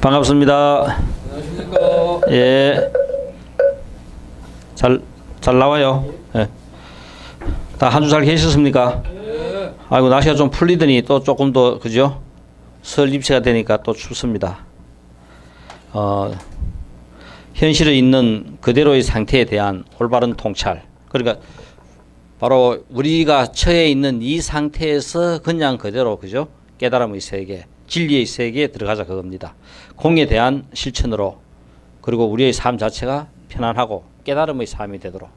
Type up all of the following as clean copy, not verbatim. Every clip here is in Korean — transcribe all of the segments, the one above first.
반갑습니다. 안녕하십니까. 예. 잘 나와요. 예. 다 한 주 잘 계셨습니까? 예. 아이고, 날씨가 좀 풀리더니 또 조금 더, 그죠? 설 입체가 되니까 또 춥습니다. 현실에 있는 그대로의 상태에 대한 올바른 통찰. 그러니까 바로 우리가 처해 있는 이 상태에서 그냥 그대로, 그죠? 깨달음의 세계, 진리의 세계에 들어가자 그겁니다. 공에 대한 실천으로, 그리고 우리의 삶 자체가 편안하고 깨달음의 삶이 되도록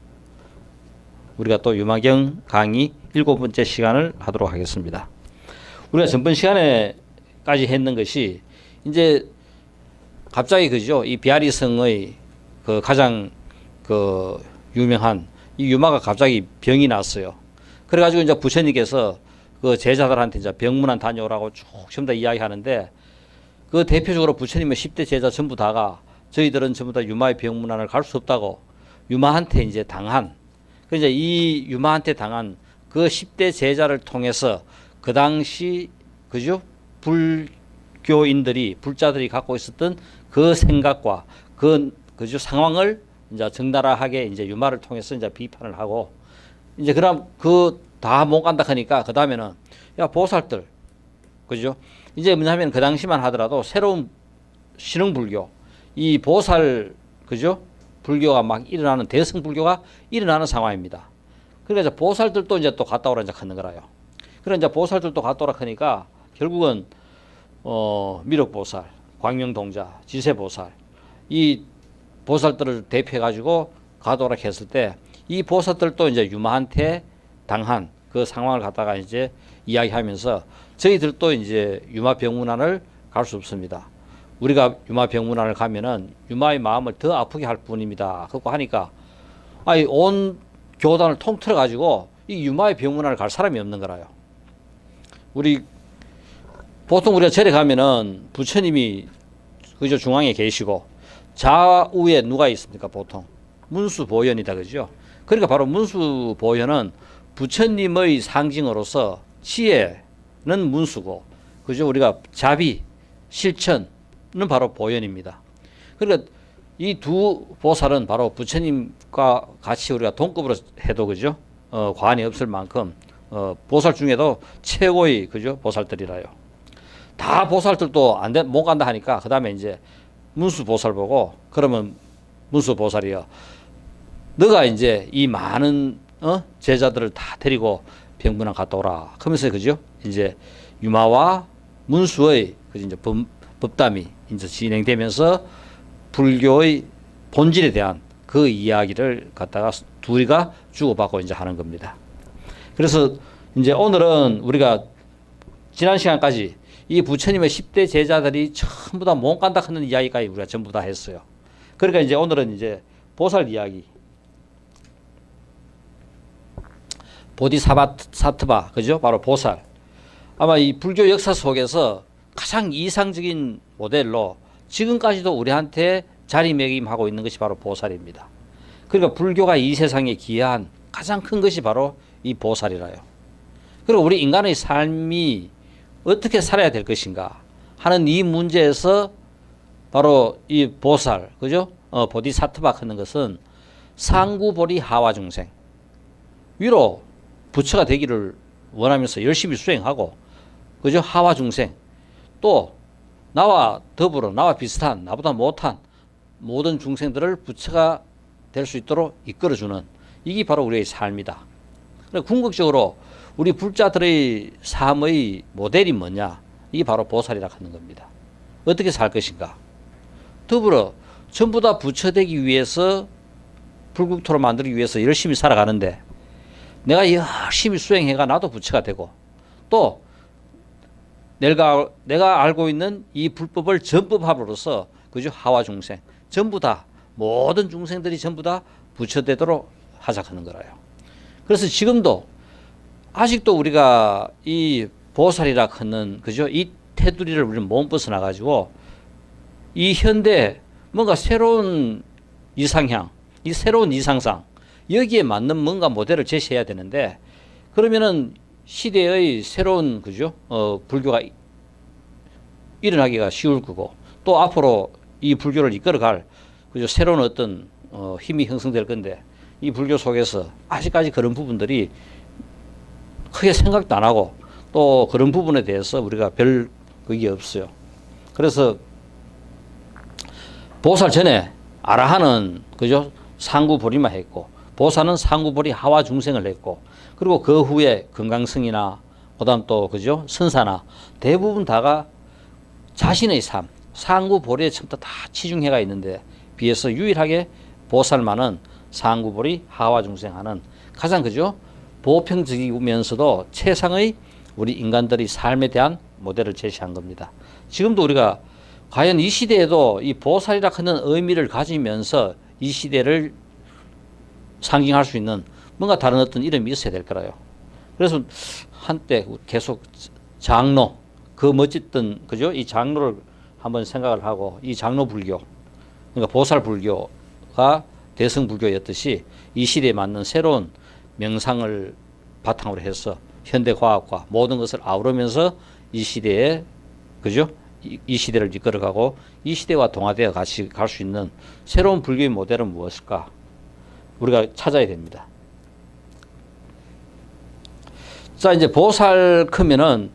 우리가 또 유마경 강의 7번째 시간을 하도록 하겠습니다. 우리가 전번 시간에까지 했는 것이 이제 갑자기 그죠? 이 비아리성의 그 가장 그 유명한 이 유마가 갑자기 병이 났어요. 그래가지고 이제 부처님께서 그 제자들한테 이제 병문안 다녀오라고 쭉 전부 다 이야기하는데, 그 대표적으로 부처님의 10대 제자 전부 다가 저희들은 전부 다 유마의 병문안을 갈 수 없다고 유마한테 이제 당한, 그 이제 이 유마한테 당한 그 10대 제자를 통해서 그 당시 그죠? 불교인들이 불자들이 갖고 있었던 그 생각과 그죠? 상황을 이제 적나라하게 이제 유마를 통해서 이제 비판을 하고, 이제 그럼 그 다 못 간다 하니까 그 다음에는 야 보살들 그죠? 이제 뭐냐면 그 당시만 하더라도 새로운 신흥불교 이 보살 그죠? 불교가 막 일어나는 대승 불교가 일어나는 상황입니다. 그러니까 이제 보살들도 이제 또 갔다 오라 이제 하는 거라요. 그래 이제 보살들도 갔다 오라 하니까 결국은 미륵보살, 광명동자, 지세보살 이 보살들을 대표해 가지고 가도록 했을 때 이 보살들도 이제 유마한테 당한 그 상황을 갖다가 이제 이야기하면서 저희들도 이제 유마 병문안을 갈 수 없습니다. 우리가 유마 병문안을 가면은 유마의 마음을 더 아프게 할 뿐입니다. 그렇고 하니까 아니 온 교단을 통틀어 가지고 이 유마의 병문안을 갈 사람이 없는 거라요. 우리 보통 우리가 절에 가면은 부처님이 그저 중앙에 계시고 좌우에 누가 있습니까? 보통 문수보현이다 그죠? 그러니까 바로 문수보현은 부처님의 상징으로서 지혜는 문수고, 그죠? 우리가 자비, 실천은 바로 보현입니다. 그러니까 이 두 보살은 바로 부처님과 같이 우리가 동급으로 해도 그죠? 과언이 없을 만큼 보살 중에도 최고의 그죠? 보살들이라요. 다 보살들도 못 간다 하니까 그 다음에 이제 문수 보살 보고, 그러면 문수 보살이요, 너가 이제 이 많은 제자들을 다 데리고 병문안 갔다 오라. 그러면서 그죠? 이제 유마와 문수의 그죠? 이제 법담이 이제 진행되면서 불교의 본질에 대한 그 이야기를 갖다가 둘이가 주고받고 이제 하는 겁니다. 그래서 이제 오늘은 우리가 지난 시간까지 이 부처님의 10대 제자들이 전부 다 못 간다 하는 이야기까지 우리가 전부 다 했어요. 그러니까 이제 오늘은 이제 보살 이야기. 보디사트바, 그죠? 바로 보살. 아마 이 불교 역사 속에서 가장 이상적인 모델로 지금까지도 우리한테 자리매김하고 있는 것이 바로 보살입니다. 그러니까 불교가 이 세상에 기여한 가장 큰 것이 바로 이 보살이라요. 그리고 우리 인간의 삶이 어떻게 살아야 될 것인가 하는 이 문제에서 바로 이 보살, 그죠? 보디사트바 하는 것은 상구보리 하와 중생, 위로 부처가 되기를 원하면서 열심히 수행하고, 그죠? 하와 중생, 또 나와 더불어 나와 비슷한 나보다 못한 모든 중생들을 부처가 될 수 있도록 이끌어주는, 이게 바로 우리의 삶이다. 궁극적으로 우리 불자들의 삶의 모델이 뭐냐? 이게 바로 보살이라 하는 겁니다. 어떻게 살 것인가? 더불어 전부 다 부처 되기 위해서, 불국토로 만들기 위해서 열심히 살아가는데, 내가 열심히 수행해가 나도 부처가 되고, 또 내가 알고 있는 이 불법을 전법함으로써 그죠? 하와 중생 전부 다, 모든 중생들이 전부 다 부처 되도록 하자 하는 거라요. 그래서 지금도 아직도 우리가 이 보살이라 하는 그죠? 이 테두리를 우리는 못 벗어나 가지고 이 현대 뭔가 새로운 이상향, 이 새로운 이상상, 여기에 맞는 뭔가 모델을 제시해야 되는데, 그러면은 시대의 새로운 그죠? 불교가 일어나기가 쉬울 거고, 또 앞으로 이 불교를 이끌어갈 그죠 새로운 어떤 힘이 형성될 건데 이 불교 속에서 아직까지 그런 부분들이 크게 생각도 안 하고 또 그런 부분에 대해서 우리가 별 그게 없어요. 그래서 보살 전에 아라한은 그죠 상구보리만 했고 보살은 상구보리 하와 중생을 했고 그리고 그 후에 금강승이나 그다음 또 그죠 선사나 대부분 다가 자신의 삶 상구보리에 전부 다 치중해가 있는데 비해서 유일하게 보살만은 상구보리 하와 중생하는 가장 그죠 보편적이면서도 최상의 우리 인간들이 삶에 대한 모델을 제시한 겁니다. 지금도 우리가 과연 이 시대에도 이 보살이라 하는 의미를 가지면서 이 시대를 상징할 수 있는 뭔가 다른 어떤 이름이 있어야 될 거라요. 그래서 한때 계속 장로, 그 멋졌던, 그죠? 이 장로를 한번 생각을 하고 이 장로 불교, 그러니까 보살 불교가 대승 불교였듯이 이 시대에 맞는 새로운 명상을 바탕으로 해서 현대 과학과 모든 것을 아우르면서 이 시대에, 그죠? 이 시대를 이끌어가고 이 시대와 동화되어 같이 갈 수 있는 새로운 불교의 모델은 무엇일까? 우리가 찾아야 됩니다. 자, 이제 보살 크면은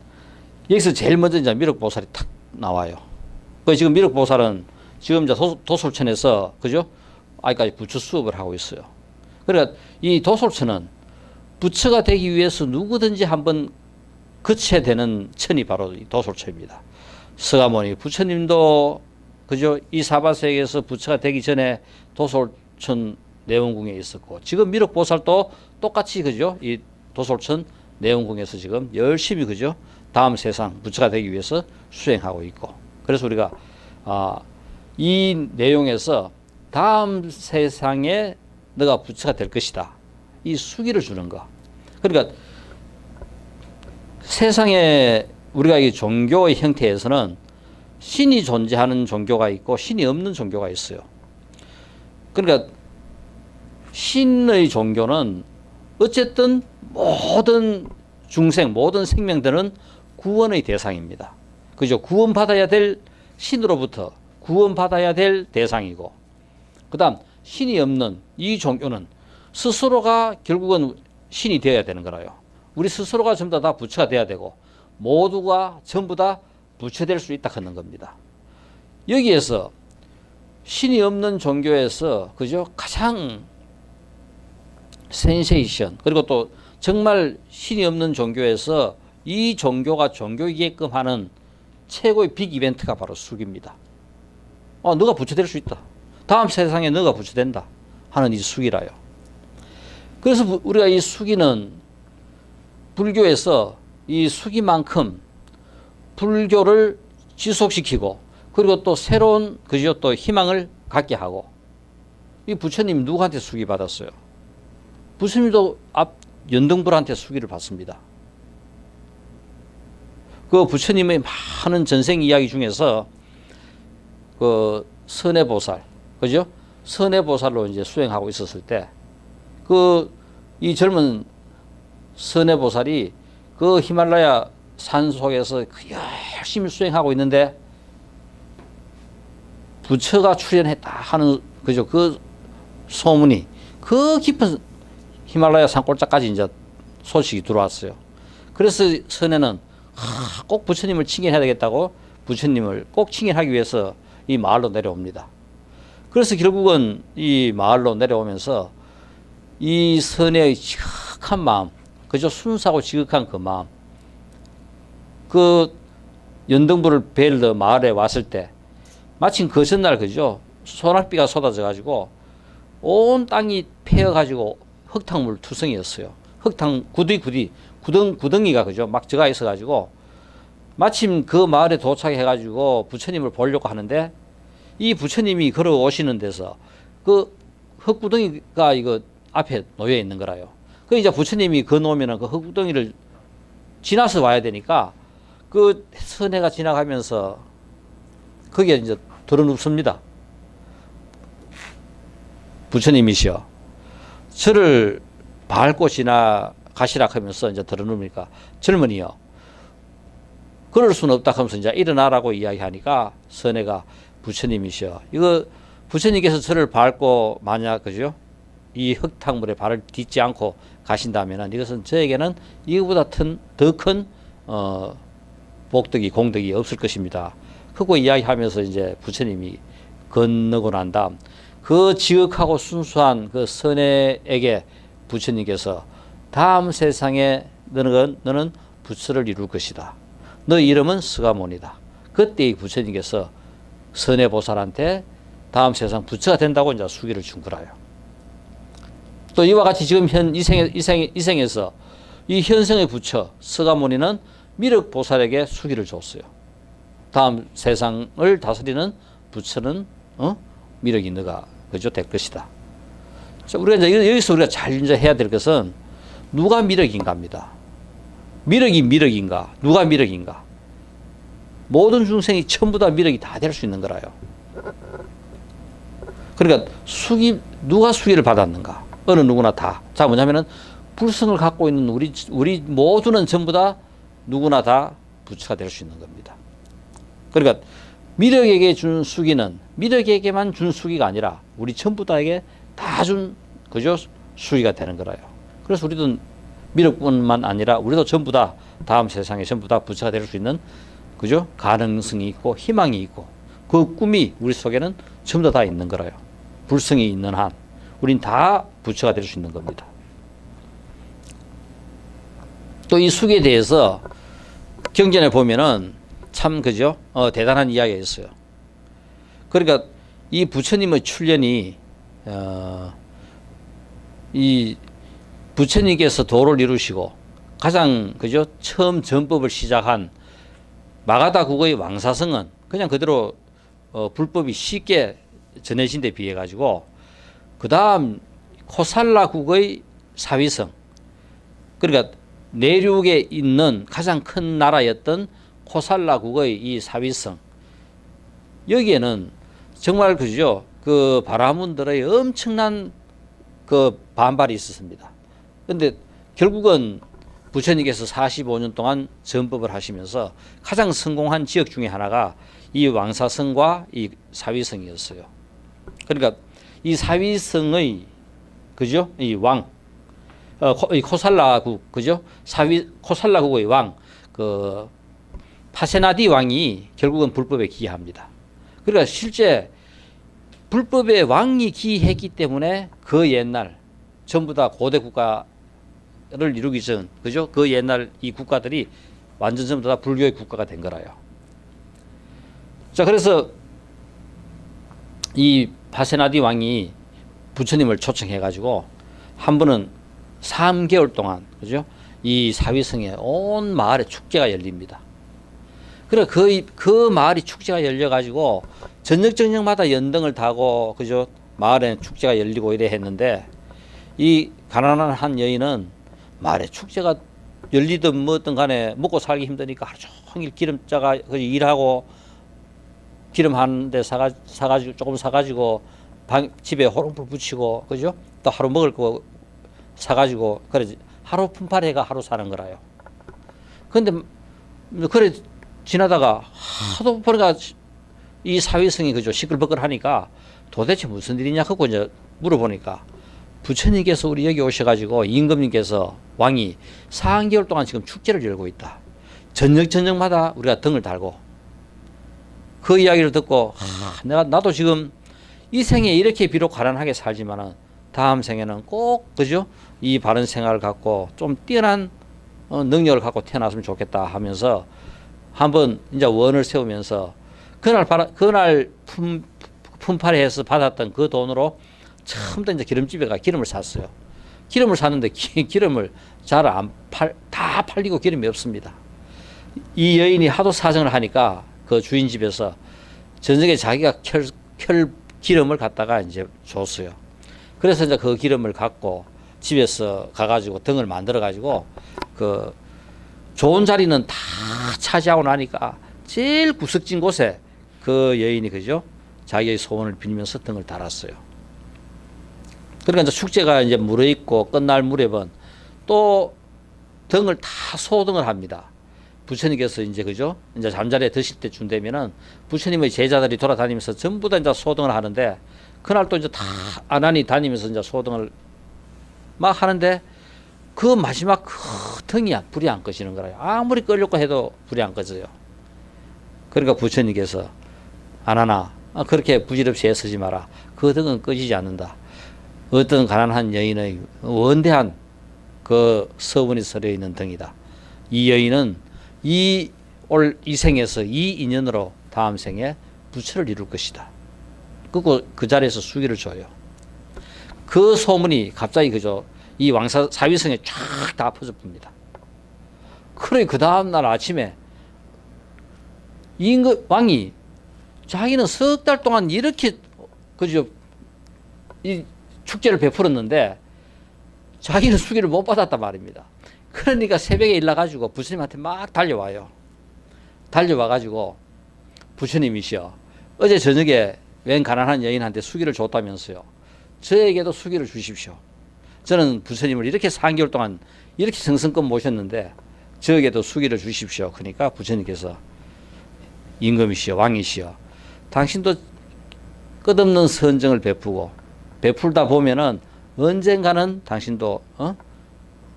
여기서 제일 먼저 이제 미륵보살이 탁 나와요. 그 지금 미륵보살은 지금 이제 도솔천에서 그죠? 아직까지 부처 수업을 하고 있어요. 그러니까 이 도솔천은 부처가 되기 위해서 누구든지 한번 거쳐야 되는 천이 바로 이 도솔천입니다. 서가모니 부처님도 그죠? 이 사바세계에서 부처가 되기 전에 도솔천 내원궁에 있었고 지금 미륵보살도 똑같이 그죠? 이 도솔천 내원궁에서 지금 열심히 그죠? 다음 세상 부처가 되기 위해서 수행하고 있고 그래서 우리가 이 내용에서 다음 세상에 너가 부처가 될 것이다. 이 수기를 주는 거. 그러니까 세상에 우리가 이 종교의 형태에서는 신이 존재하는 종교가 있고 신이 없는 종교가 있어요. 그러니까 신의 종교는 어쨌든 모든 중생, 모든 생명들은 구원의 대상입니다. 그죠? 구원받아야 될 신으로부터 구원받아야 될 대상이고, 그 다음, 신이 없는 이 종교는 스스로가 결국은 신이 되어야 되는 거라요. 우리 스스로가 전부 다 부처가 되어야 되고, 모두가 전부 다 부처될 수 있다 하는 겁니다. 여기에서 신이 없는 종교에서, 그죠? 가장 센세이션, 그리고 또 정말 신이 없는 종교에서 이 종교가 종교이게끔 하는 최고의 빅 이벤트가 바로 수기입니다. 너가 부처될 수 있다. 다음 세상에 너가 부처된다 하는 이 수기라요. 그래서 우리가 이 수기는 불교에서 이 수기만큼 불교를 지속시키고 그리고 또 새로운 그죠 또 희망을 갖게 하고 이 부처님 누구한테 수기 받았어요? 부처님도 앞 연등불한테 수기를 받습니다. 그 부처님의 많은 전생 이야기 중에서 그 선해보살, 그죠? 선해보살로 이제 수행하고 있었을 때, 이 젊은 선해보살이 그 히말라야 산 속에서 열심히 수행하고 있는데, 부처가 출현했다 하는, 그죠? 그 소문이, 그 깊은 히말라야 산 꼴짝까지 이제 소식이 들어왔어요. 그래서 선해는 꼭 부처님을 칭견해야 되겠다고 부처님을 꼭 칭견하기 위해서 이 마을로 내려옵니다. 그래서 결국은 이 마을로 내려오면서 이 선의 지극한 마음, 그저 순수하고 지극한 그 마음, 그 연등불을 벨러 마을에 왔을 때 마침 그 전날 그죠 소낙비가 쏟아져 가지고 온 땅이 패여 가지고 흙탕물 투성이었어요. 흙탕 구덩이가 그죠 막 들어가 있어 가지고 마침 그 마을에 도착해 가지고 부처님을 보려고 하는데 이 부처님이 걸어오시는 데서 그 흙구덩이가 이거 앞에 놓여 있는 거라요. 그 이제 부처님이 건너오면은 그 흙구덩이를 지나서 와야 되니까 그 선해가 지나가면서 거기에 이제 들어눕습니다. 부처님이시여 저를 밟고 지나가시라 하면서 이제 들어눕으니까 젊은이요 그럴 수는 없다 하면서 이제 일어나라고 이야기하니까 선혜가 부처님이셔. 이거 부처님께서 저를 밟고 만약 그죠? 이 흙탕물에 발을 딛지 않고 가신다면은 이것은 저에게는 이거보다 더 큰 복덕이 공덕이 없을 것입니다. 하고 이야기하면서 이제 부처님이 건너고 난 다음 그 지극하고 순수한 그 선혜에게 부처님께서 다음 세상에 너는 부처를 이룰 것이다. 너 이름은 스가모니다. 그때 이 부처님께서 선혜보살한테 다음 세상 부처가 된다고 이제 수기를 준 거라요. 또 이와 같이 지금 이생에서 이 현생의 부처 스가모니는 미륵보살에게 수기를 줬어요. 다음 세상을 다스리는 부처는 미륵이 너가 그죠 될 것이다. 자, 우리가 이제 여기서 우리가 잘 이제 해야 될 것은 누가 미륵인가입니다. 미륵이 미륵인가? 누가 미륵인가? 모든 중생이 전부 다 미륵이 다 될 수 있는 거라요. 그러니까 누가 수기를 받았는가? 어느 누구나 다. 자, 뭐냐면은 불성을 갖고 있는 우리 모두는 전부 다 누구나 다 부처가 될 수 있는 겁니다. 그러니까 미륵에게 준 수기는 미륵에게만 준 수기가 아니라 우리 전부 다에게 다 준 그죠 수기가 되는 거라요. 그래서 우리도 미륵뿐만 아니라 우리도 전부 다 다음 세상에 전부 다 부처가 될 수 있는 그죠 가능성이 있고 희망이 있고 그 꿈이 우리 속에는 전부 다 있는 거라요. 불성이 있는 한 우린 다 부처가 될 수 있는 겁니다. 또 이 수기에 대해서 경전에 보면은 참 그죠 대단한 이야기가 있어요. 그러니까 이 부처님의 출현이 이 부처님께서 도를 이루시고 가장 그죠 처음 전법을 시작한 마가다국의 왕사성은 그냥 그대로 불법이 쉽게 전해진 데 비해 가지고 그 다음 코살라국의 사위성 그러니까 내륙에 있는 가장 큰 나라였던 코살라국의 이 사위성 여기에는 정말 그죠 그 바라문들의 엄청난 그 반발이 있었습니다. 그런데 결국은 부처님께서 45년 동안 전법을 하시면서 가장 성공한 지역 중에 하나가 이 왕사성과 이 사위성이었어요. 그러니까 이 사위성의 그죠 이 왕 이 코살라국 그죠 코살라국의 왕 그 파세나디 왕이 결국은 불법에 기여합니다. 그러니까 실제 불법의 왕이 기여했기 때문에 그 옛날 전부 다 고대 국가를 이루기 전 그죠 그 옛날 이 국가들이 완전 전부 다 불교의 국가가 된 거라요. 자 그래서 이 파세나디 왕이 부처님을 초청해 가지고 한 번은 3개월 동안 그죠 이 사위성에 온 마을에 축제가 열립니다. 그래 그 마을이 축제가 열려 가지고 저녁마다 연등을 타고 그죠 마을에 축제가 열리고 이래 했는데 이 가난한 한 여인은 마을에 축제가 열리든 뭐든 간에 먹고 살기 힘드니까 하루 종일 기름자가 일하고 기름 한 대 사가지고 조금 사가지고 집에 호롱불 붙이고 그죠 또 하루 먹을 거 사가지고 그래 하루 품팔이가 하루 사는 거라요. 근데 그래 지나다가 하도 보니까 이 사위성이 그죠 시끌벅글 하니까 도대체 무슨 일이냐 하고 이제 물어보니까 부처님께서 우리 여기 오셔가지고 임금님께서 왕이 4개월 동안 지금 축제를 열고 있다. 저녁마다 우리가 등을 달고 그 이야기를 듣고 나도 지금 이 생에 이렇게 비록 가난하게 살지만은 다음 생에는 꼭 그죠 이 바른 생활을 갖고 좀 뛰어난 능력을 갖고 태어났으면 좋겠다 하면서 한번 이제 원을 세우면서 그날 품팔이해서 받았던 그 돈으로 처음부터 이제 기름집에 가 기름을 샀어요. 기름을 샀는데 기름을 잘 다 팔리고 기름이 없습니다. 이 여인이 하도 사정을 하니까 그 주인 집에서 저녁에 자기가 켤 기름을 갖다가 이제 줬어요. 그래서 이제 그 기름을 갖고 집에서 가가지고 등을 만들어가지고 그 좋은 자리는 다 차지하고 나니까 제일 구석진 곳에 그 여인이 그죠 자기의 소원을 빌면서 등을 달았어요. 그러니까 이제 축제가 이제 무르익고 끝날 무렵은 또 등을 다 소등을 합니다. 부처님께서 이제 그죠? 이제 잠자리에 드실 때쯤 되면은 부처님의 제자들이 돌아다니면서 전부 다 이제 소등을 하는데 그날 또 이제 다 아난이 다니면서 이제 소등을 막 하는데 그 마지막 그 등이 불이 안 꺼지는 거예요. 아무리 끌려고 해도 불이 안 꺼져요. 그러니까 부처님께서 아나나 그렇게 부질없이 애쓰지 마라. 그 등은 꺼지지 않는다. 어떤 가난한 여인의 원대한 그 서원이 서려 있는 등이다. 이 여인은 이 생에서 이 인연으로 다음 생에 부처를 이룰 것이다. 그리고 그 자리에서 수기를 줘요. 그 소문이 갑자기 그죠? 이 왕사 사위성에 쫙 다 퍼져봅니다. 그래 그 다음 날 아침에 임금 왕이 자기는 석 달 동안 이렇게 그죠? 이 축제를 베풀었는데 자기는 수기를 못 받았단 말입니다. 그러니까 새벽에 일어나가지고 부처님한테 막 달려와요. 달려와가지고 부처님이시여 어제 저녁에 웬 가난한 여인한테 수기를 줬다면서요. 저에게도 수기를 주십시오. 저는 부처님을 이렇게 3개월 동안 이렇게 성성껏 모셨는데 저에게도 수기를 주십시오. 그러니까 부처님께서 임금이시여 왕이시여 당신도 끝없는 선정을 베풀다 보면은 언젠가는 당신도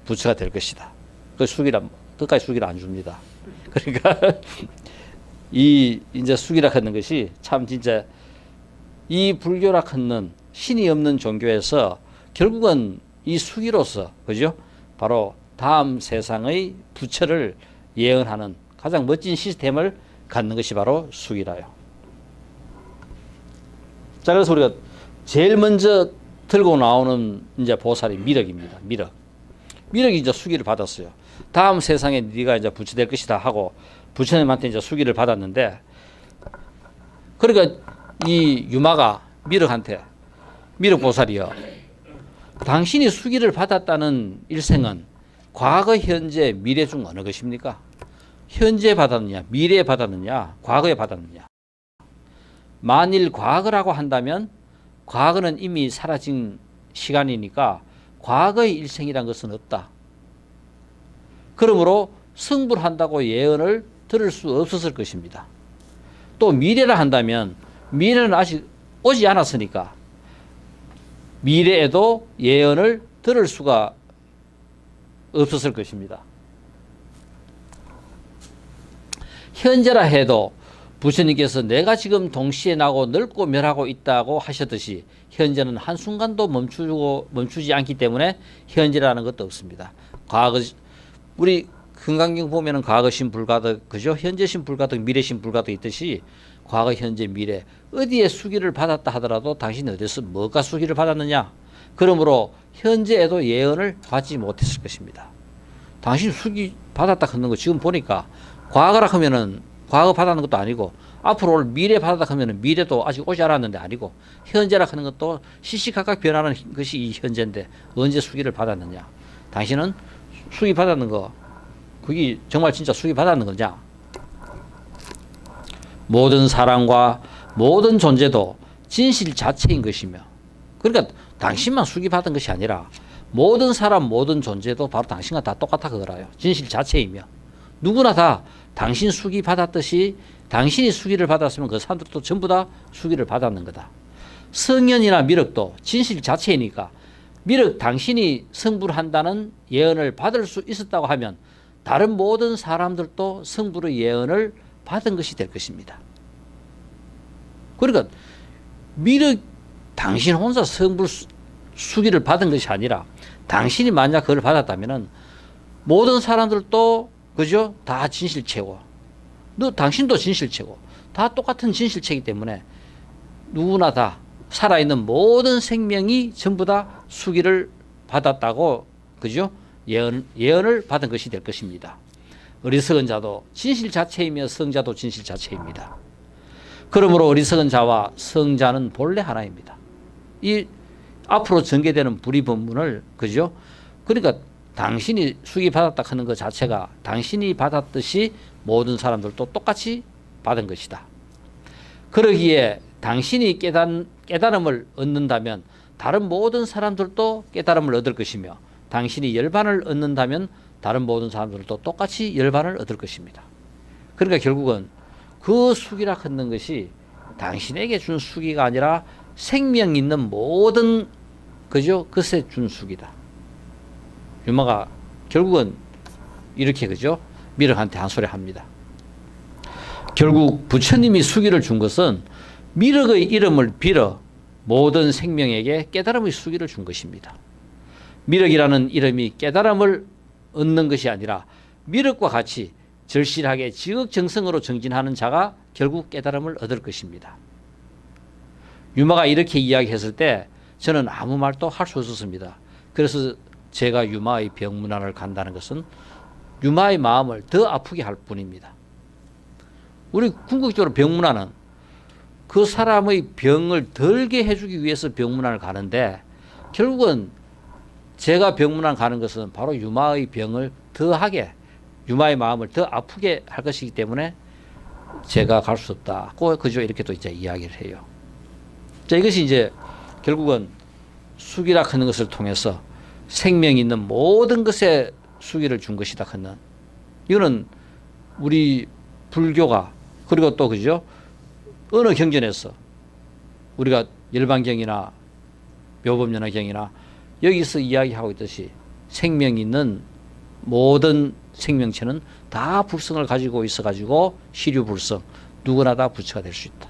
부처가 될 것이다. 그 끝까지 수기를 안 줍니다. 그러니까 이제 수기라 하는 것이 참 진짜 이 불교라 하는 신이 없는 종교에서 결국은 이 수기로서 그죠? 바로 다음 세상의 부처를 예언하는 가장 멋진 시스템을 갖는 것이 바로 수기라요. 자, 그래서 우리가 제일 먼저 들고 나오는 이제 보살이 미륵입니다. 미륵이 이제 수기를 받았어요. 다음 세상에 네가 이제 부처 될 것이다 하고 부처님한테 이제 수기를 받았는데 그러니까 이 유마가 미륵 보살이요. 당신이 수기를 받았다는 일생은 과거, 현재, 미래 중 어느 것입니까? 현재 받았느냐, 미래에 받았느냐, 과거에 받았느냐. 만일 과거라고 한다면 과거는 이미 사라진 시간이니까 과거의 일생이란 것은 없다. 그러므로 성불한다고 예언을 들을 수 없었을 것입니다. 또 미래라 한다면 미래는 아직 오지 않았으니까 미래에도 예언을 들을 수가 없었을 것입니다. 현재라 해도 부처님께서 내가 지금 동시에 나고 넓고 멸하고 있다고 하셨듯이 현재는 한순간도 멈추지 않기 때문에 현재라는 것도 없습니다. 과거 우리 금강경 보면은 과거신 불가득 그죠? 현재신 불가득 미래신 불가득 있듯이 과거 현재 미래 어디에 수기를 받았다 하더라도 당신이 어디서 뭐가 수기를 받았느냐? 그러므로 현재에도 예언을 받지 못했을 것입니다. 당신 수기 받았다 하는 거 지금 보니까 과거라 하면은 과거 받았는 것도 아니고 앞으로 올 미래 받았다 하면은 미래도 아직 오지 않았는데 아니고 현재라 하는 것도 시시각각 변하는 것이 이 현재인데 언제 수기를 받았느냐? 당신은 수기 받았는 거 그게 정말 진짜 수기 받았는 거냐? 모든 사람과 모든 존재도 진실 자체인 것이며 그러니까 당신만 수기 받은 것이 아니라 모든 사람 모든 존재도 바로 당신과 다 똑같아 그거라요. 진실 자체이며 누구나 다 당신 수기 받았듯이 당신이 수기를 받았으면 그 사람들도 전부 다 수기를 받았는 거다. 성현이나 미륵도 진실 자체이니까 미륵 당신이 성불한다는 예언을 받을 수 있었다고 하면 다른 모든 사람들도 성불의 예언을 받은 것이 될 것입니다. 그러니까 미륵 당신 혼자 성불 수기를 받은 것이 아니라 당신이 만약 그걸 받았다면은 모든 사람들도 그죠? 다 진실체고 당신도 진실체고 다 똑같은 진실체이기 때문에 누구나 다 살아있는 모든 생명이 전부 다 수기를 받았다고 그죠? 예언을 받은 것이 될 것입니다. 어리석은 자도 진실 자체이며 성자도 진실 자체입니다. 그러므로 어리석은 자와 성자는 본래 하나입니다. 이 앞으로 전개되는 불의법문을 그죠? 그러니까 당신이 수기 받았다 하는 것 자체가 당신이 받았듯이 모든 사람들도 똑같이 받은 것이다. 그러기에 당신이 깨달음을 얻는다면 다른 모든 사람들도 깨달음을 얻을 것이며 당신이 열반을 얻는다면 다른 모든 사람들도 똑같이 열반을 얻을 것입니다. 그러니까 결국은 그 수기라 하는 것이 당신에게 준 수기가 아니라 생명 있는 모든 그죠? 것에 준 수기다. 유마가 결국은 이렇게 그죠? 미륵한테 한 소리 합니다. 결국 부처님이 수기를 준 것은 미륵의 이름을 빌어 모든 생명에게 깨달음의 수기를 준 것입니다. 미륵이라는 이름이 깨달음을 얻는 것이 아니라 미륵과 같이 절실하게 지극정성으로 정진하는 자가 결국 깨달음을 얻을 것입니다. 유마가 이렇게 이야기했을 때 저는 아무 말도 할 수 없었습니다. 그래서 제가 유마의 병문안을 간다는 것은 유마의 마음을 더 아프게 할 뿐입니다. 우리 궁극적으로 병문안은 그 사람의 병을 덜게 해주기 위해서 병문안을 가는데 결국은 제가 병문안 가는 것은 바로 유마의 병을 더하게 유마의 마음을 더 아프게 할 것이기 때문에 제가 갈 수 없다고 그저 이렇게 또 이제 이야기를 해요. 자, 이것이 이제 결국은 수기라 하는 것을 통해서 생명 있는 모든 것에 수기를 준 것이다 하는 이거는 우리 불교가 그리고 또 그죠 어느 경전에서 우리가 열반경이나 묘법연화경이나 여기서 이야기하고 있듯이 생명 있는 모든 생명체는 다 불성을 가지고 있어 가지고 시류불성 누구나 다 부처가 될 수 있다.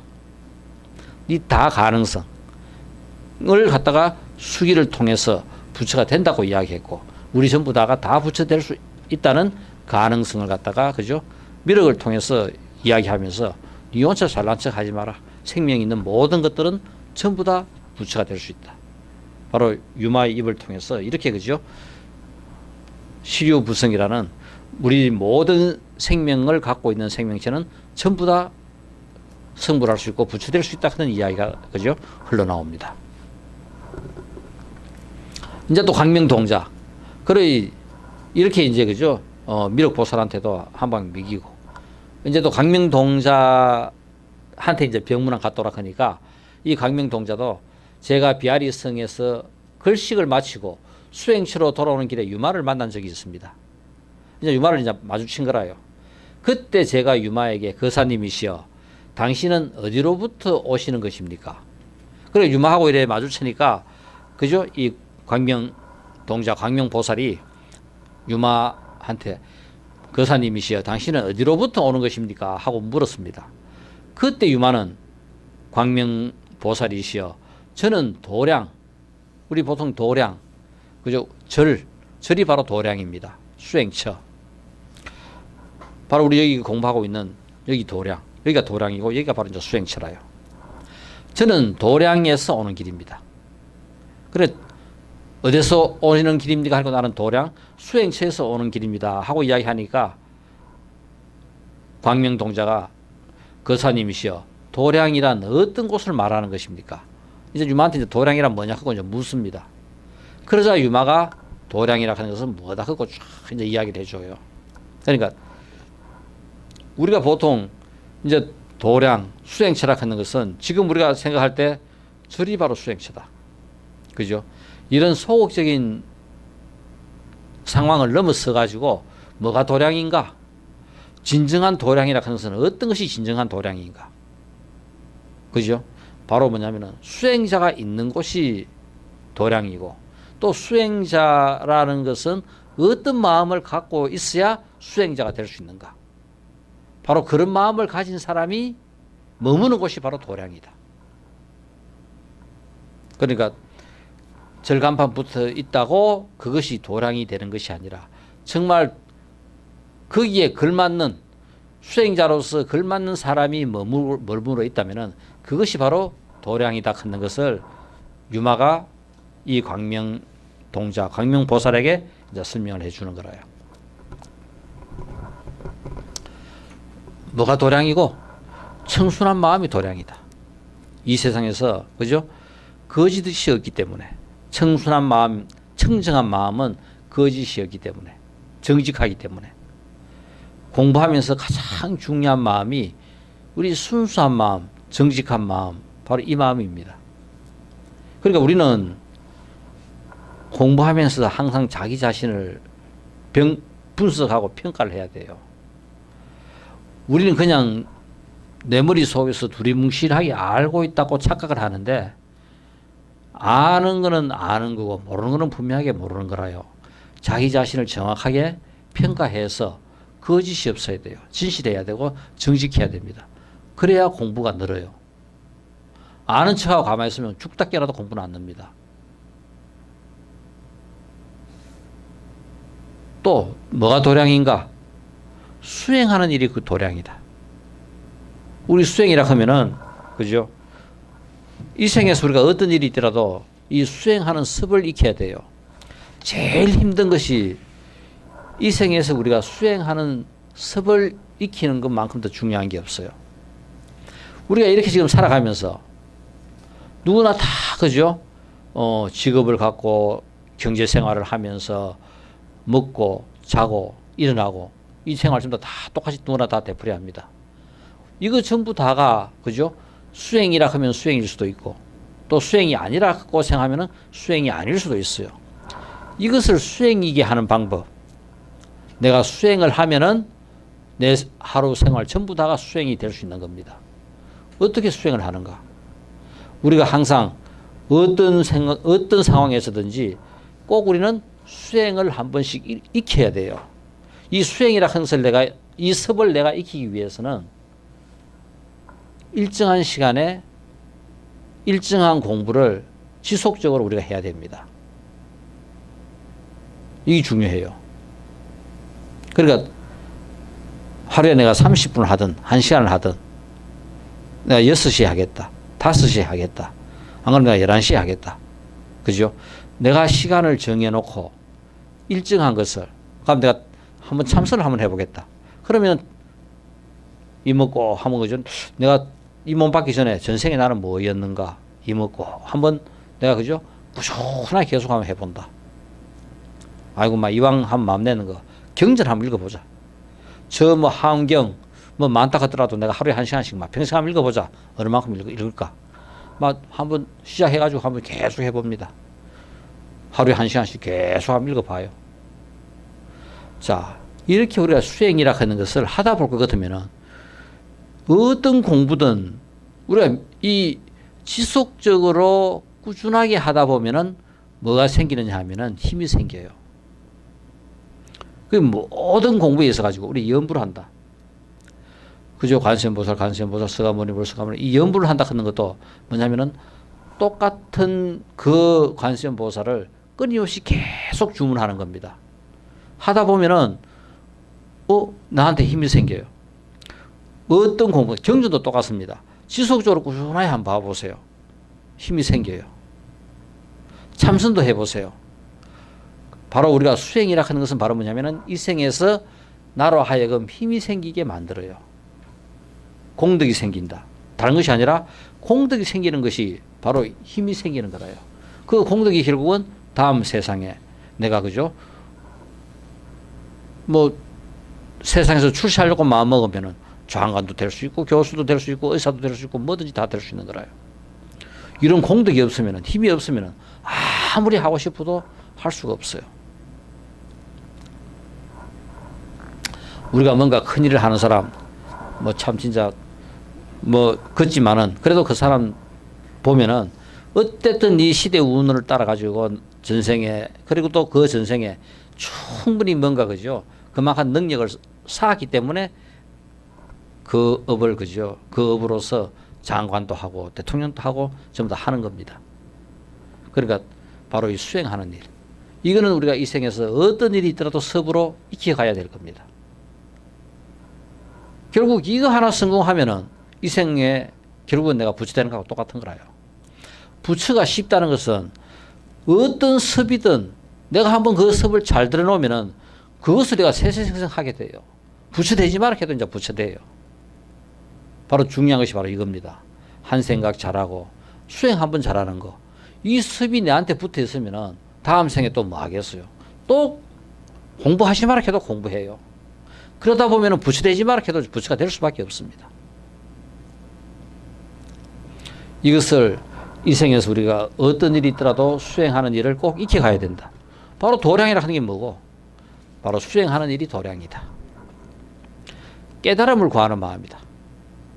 이 다 가능성을 갖다가 수기를 통해서 부처가 된다고 이야기했고 우리 전부 다가 다 부처 될 수 있다는 가능성을 갖다가 그죠 미륵을 통해서 이야기하면서 니 혼자 잘난 척 하지 마라. 생명 있는 모든 것들은 전부 다 부처가 될 수 있다. 바로 유마의 입을 통해서 이렇게 그죠 시류불성이라는 우리 모든 생명을 갖고 있는 생명체는 전부 다 성불할 수 있고 부처될 수 있다 하는 이야기가 그죠 흘러나옵니다. 이제 또 광명동자 그래 이렇게 이제 그죠 미륵보살한테도 한방 미기고 이제 또 광명동자한테 이제 병문안 갔더라 하니까 이 광명동자도 제가 비아리성에서 글식을 마치고 수행처로 돌아오는 길에 유마를 만난 적이 있습니다. 이제 유마를 이제 마주친 거라요. 그때 제가 유마에게 거사님이시여 당신은 어디로부터 오시는 것입니까? 그래 유마하고 이래 마주치니까 그죠 이 광명동자 광명보살이 유마한테 거사님이시여 당신은 어디로부터 오는 것입니까? 하고 물었습니다. 그때 유마는 광명보살이시여 저는 도량 우리 보통 도량 그죠 절이 바로 도량입니다. 수행처 바로 우리 여기 공부하고 있는 여기 도량 여기가 도량이고 여기가 바로 이제 수행처라요. 저는 도량에서 오는 길입니다. 그래 어디서 오는 길입니까? 하고 나는 도량 수행처에서 오는 길입니다. 하고 이야기하니까 광명동자가 거사님이시여 도량이란 어떤 곳을 말하는 것입니까? 이제 유마한테 이제 도량이란 뭐냐 하고 이제 묻습니다. 그러자 유마가 도량이라 하는 것은 뭐다 하고 쫙 이제 이야기를 해줘요. 그러니까 우리가 보통 이제 도량 수행처라 하는 것은 지금 우리가 생각할 때 절이 바로 수행처다. 그죠? 이런 소극적인 상황을 넘어서 가지고 뭐가 도량인가? 진정한 도량이라 하는 것은 어떤 것이 진정한 도량인가? 그죠? 바로 뭐냐면은 수행자가 있는 곳이 도량이고 또 수행자라는 것은 어떤 마음을 갖고 있어야 수행자가 될 수 있는가? 바로 그런 마음을 가진 사람이 머무는 곳이 바로 도량이다. 그러니까 절간판 붙어 있다고 그것이 도량이 되는 것이 아니라 정말 거기에 걸맞는 수행자로서 걸맞는 사람이 머물러 있다면 그것이 바로 도량이다 하는 것을 유마가 이 광명동자 광명보살에게 이제 설명을 해주는 거라요. 뭐가 도량이고 청순한 마음이 도량이다. 이 세상에서 그죠? 거짓이 없기 때문에 청순한 마음, 청정한 마음은 거짓이 없기 때문에 정직하기 때문에 공부하면서 가장 중요한 마음이 우리 순수한 마음, 정직한 마음 바로 이 마음입니다. 그러니까 우리는 공부하면서 항상 자기 자신을 분석하고 평가를 해야 돼요. 우리는 그냥 내 머릿속에서 두리뭉실하게 알고 있다고 착각을 하는데, 아는 거는 아는 거고 모르는 거는 분명하게 모르는 거라요. 자기 자신을 정확하게 평가해서 거짓이 없어야 돼요. 진실해야 되고 정직해야 됩니다. 그래야 공부가 늘어요. 아는 척하고 가만히 있으면 죽다 깨라도 공부는 안 납니다. 또 뭐가 도량인가? 수행하는 일이 그 도량이다. 우리 수행이라 하면은, 그죠? 이 생에서 우리가 어떤 일이 있더라도 이 수행하는 습을 익혀야 돼요. 제일 힘든 것이 이 생에서 우리가 수행하는 습을 익히는 것만큼 더 중요한 게 없어요. 우리가 이렇게 지금 살아가면서 누구나 다, 그죠? 직업을 갖고 경제 생활을 하면서 먹고 자고 일어나고 이 생활 전부 다 똑같이 누구나 다 되풀이 합니다. 이거 전부 다가, 그죠? 수행이라 하면 수행일 수도 있고, 또 수행이 아니라고 생각하면 수행이 아닐 수도 있어요. 이것을 수행이게 하는 방법. 내가 수행을 하면은 내 하루 생활 전부 다가 수행이 될 수 있는 겁니다. 어떻게 수행을 하는가? 우리가 항상 어떤 상황에서든지 꼭 우리는 수행을 한 번씩 익혀야 돼요. 이 수행이라 하는 것을 이 습을 내가 익히기 위해서는 일정한 시간에 일정한 공부를 지속적으로 우리가 해야 됩니다. 이게 중요해요. 그러니까 하루에 내가 30분을 하든 1시간을 하든 내가 6시에 하겠다. 5시에 하겠다. 안 그러면 내가 11시에 하겠다. 그죠? 내가 시간을 정해놓고 일정한 것을, 그럼 내가 한번 참선을 한번 해보겠다. 그러면 이먹고 하면, 그죠? 내가 이 몸 받기 전에 전생에 나는 뭐였는가? 이먹고 한번 내가, 그죠? 꾸준하게 계속 한번 해본다. 아이고, 막 이왕 한번 마음 내는 거 경전 한번 읽어보자. 저 뭐 하은경 뭐 많다 하더라도 내가 하루에 1시간씩 막 평생 한번 읽어보자. 얼마만큼 읽을까? 막 한번 시작해가지고 한번 계속 해봅니다. 하루에 1시간씩 계속 한번 읽어봐요. 자, 이렇게 우리가 수행이라 하는 것을 하다 볼 것 같으면은 어떤 공부든 우리가 이 지속적으로 꾸준하게 하다 보면은 뭐가 생기느냐 하면은 힘이 생겨요. 그 모든 공부에 있어 가지고 우리 연부를 한다. 그죠? 관세음보살, 서가모니, 서가모니 이 연부를 한다 하는 것도 뭐냐면은 똑같은 그 관세음보살을 끊임없이 계속 주문하는 겁니다. 하다 보면은 나한테 힘이 생겨요. 어떤 공부, 경전도 똑같습니다. 지속적으로 꾸준하게 한번 봐보세요. 힘이 생겨요. 참선도 해보세요. 바로 우리가 수행이라 하는 것은 바로 뭐냐면은 이 생에서 나로 하여금 힘이 생기게 만들어요. 공덕이 생긴다. 다른 것이 아니라 공덕이 생기는 것이 바로 힘이 생기는 거라요. 그 공덕이 결국은 다음 세상에 내가, 그죠? 뭐 세상에서 출세하려고 마음먹으면은 장관도 될 수 있고 교수도 될 수 있고 의사도 될 수 있고 뭐든지 다 될 수 있는 거라요. 이런 공덕이 없으면은, 힘이 없으면은 아무리 하고 싶어도 할 수가 없어요. 우리가 뭔가 큰 일을 하는 사람, 뭐 참 진짜 뭐 걷지만은 그래도 그 사람 보면은 어쨌든 이 시대 운을 따라 가지고 전생에, 그리고 또 그 전생에 충분히 뭔가, 그죠? 그만한 능력을 쌓았기 때문에 그 업을, 그죠? 그 업으로서 장관도 하고 대통령도 하고 전부 다 하는 겁니다. 그러니까 바로 이 수행하는 일. 이거는 우리가 이 생에서 어떤 일이 있더라도 섭으로 익혀가야 될 겁니다. 결국 이거 하나 성공하면은 이 생에 결국은 내가 부처되는 거하고 똑같은 거라요. 부처가 쉽다는 것은 어떤 섭이든 내가 한번 그 섭을 잘 들어놓으면은 그것을 내가 세세생생하게 돼요. 부처되지 말아 해도 이제 부처돼요. 바로 중요한 것이 바로 이겁니다. 한 생각 잘하고 수행 한번 잘하는 거. 이 섭이 내한테 붙어 있으면은 다음 생에 또 뭐 하겠어요? 또 공부하지 말아 해도 공부해요. 그러다 보면은 부처되지 말아 해도 부처가 될 수밖에 없습니다. 이것을 이 생에서 우리가 어떤 일이 있더라도 수행하는 일을 꼭 익혀가야 된다. 바로 도량이라 하는 게 뭐고, 바로 수행하는 일이 도량이다. 깨달음을 구하는 마음이다.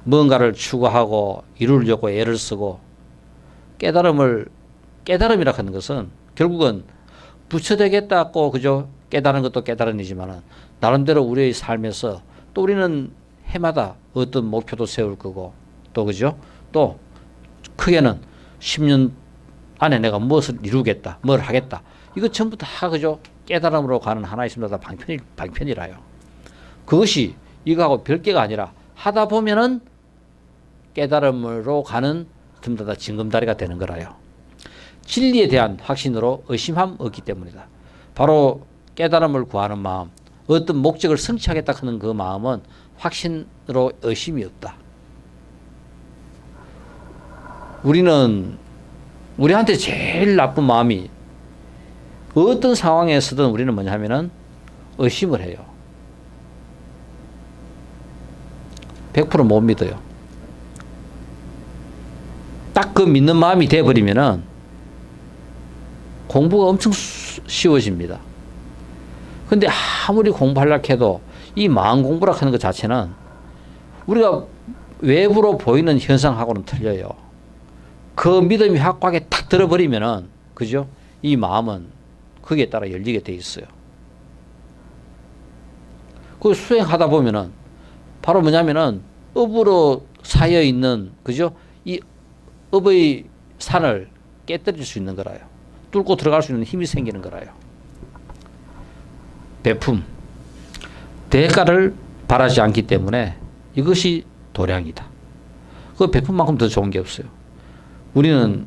뭔가를 추구하고 이루려고 애를 쓰고 깨달음이라 하는 것은 결국은 부처되겠다고 그죠? 깨달은 것도 깨달음이지만은 나름대로 우리의 삶에서 또 우리는 해마다 어떤 목표도 세울 거고 또 그죠? 또 크게는 10년 안에 내가 무엇을 이루겠다, 뭘 하겠다. 이거 전부 다 그죠? 깨달음으로 가는 하나의 있습니다. 방편이라요. 그것이 이거하고 별개가 아니라 하다 보면은 깨달음으로 가는 전부 다 징검다리가 되는 거라요. 진리에 대한 확신으로 의심함 없기 때문이다. 바로 깨달음을 구하는 마음, 어떤 목적을 성취하겠다 하는 그 마음은 확신으로 의심이 없다. 우리한테 제일 나쁜 마음이 어떤 상황에서든 우리는 뭐냐 하면은 의심을 해요. 100% 못 믿어요. 딱 그 믿는 마음이 돼버리면은 공부가 엄청 쉬워집니다. 근데 아무리 공부하려고 해도 이 마음 공부라 하는 것 자체는 우리가 외부로 보이는 현상하고는 틀려요. 그 믿음이 확고하게 탁 들어버리면은, 그죠? 이 마음은 거기에 따라 열리게 돼 있어요. 그 수행하다 보면은 바로 뭐냐면은 업으로 쌓여 있는, 그죠? 이 업의 산을 깨뜨릴 수 있는 거라요. 뚫고 들어갈 수 있는 힘이 생기는 거라요. 배품, 대가를 바라지 않기 때문에 이것이 도량이다. 그 배품만큼 더 좋은 게 없어요. 우리는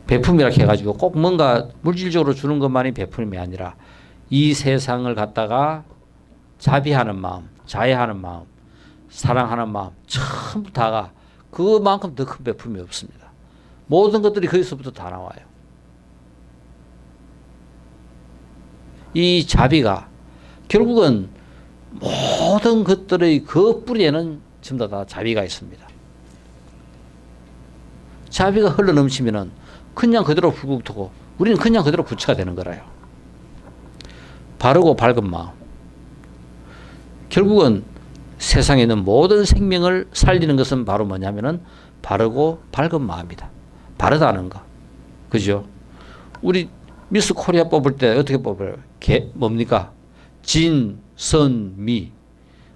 배품이라 해가지고 꼭 뭔가 물질적으로 주는 것만이 배품이 아니라 이 세상을 갖다가 자비하는 마음, 자애하는 마음, 사랑하는 마음 전부 다가 그만큼 더 큰 배품이 없습니다. 모든 것들이 거기서부터 다 나와요. 이 자비가 결국은 모든 것들의 그 뿌리에는 전부 다 자비가 있습니다. 자비가 흘러넘치면은 그냥 그대로 훌국 두고 우리는 그냥 그대로 부처가 되는 거라요. 바르고 밝은 마음. 결국은 세상에 있는 모든 생명을 살리는 것은 바로 뭐냐면은 바르고 밝은 마음이다. 바르다는 거. 그죠? 우리 미스 코리아 뽑을 때 어떻게 뽑아요? 뭡니까? 진, 선, 미.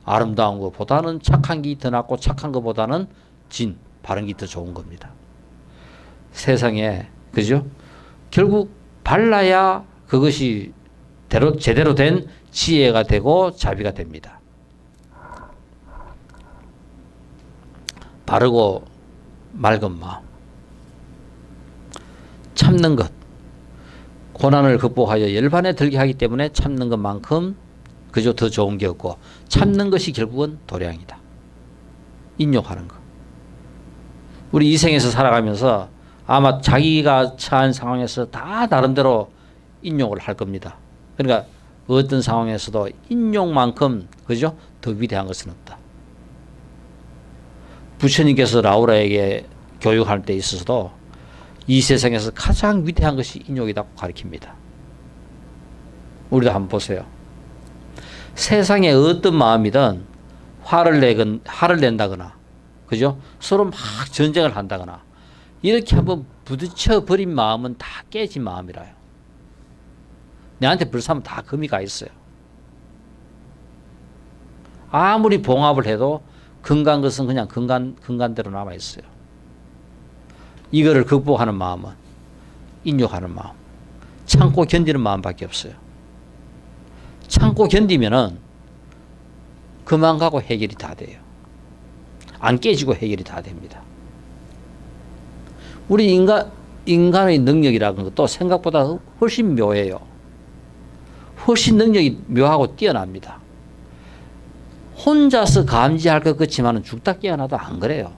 아름다운 것보다는 착한 게 더 낫고 착한 것보다는 진, 바른 게 더 좋은 겁니다. 세상에, 그죠? 결국 발라야 그것이 제대로 된 지혜가 되고 자비가 됩니다. 바르고 맑은 마음. 참는 것. 고난을 극복하여 열반에 들게 하기 때문에 참는 것만큼 그저 더 좋은 게 없고 참는 것이 결국은 도량이다. 인욕하는 것. 우리 이 생에서 살아가면서 아마 자기가 처한 상황에서 다 나름대로 인욕을 할 겁니다. 그러니까 어떤 상황에서도 인욕만큼 그죠? 더 위대한 것은 없다. 부처님께서 라우라에게 교육할 때 있어서도 이 세상에서 가장 위대한 것이 인욕이라고 가르칩니다. 우리도 한번 보세요. 세상에 어떤 마음이든 화를 낸다거나, 그죠? 서로 막 전쟁을 한다거나, 이렇게 한번 부딪혀 버린 마음은 다 깨진 마음이라요. 내한테 불사면 다 금이 가 있어요. 아무리 봉합을 해도 근간 것은 그냥 근간대로 남아 있어요. 이거를 극복하는 마음은 인욕하는 마음, 참고 견디는 마음밖에 없어요. 참고 견디면은 그만 가고 해결이 다 돼요. 안 깨지고 해결이 다 됩니다. 우리 인간의 능력이라는 것도 생각보다 훨씬 묘해요. 훨씬 능력이 묘하고 뛰어납니다. 혼자서 감지할 것 같지만은 죽다 깨어나도 안 그래요.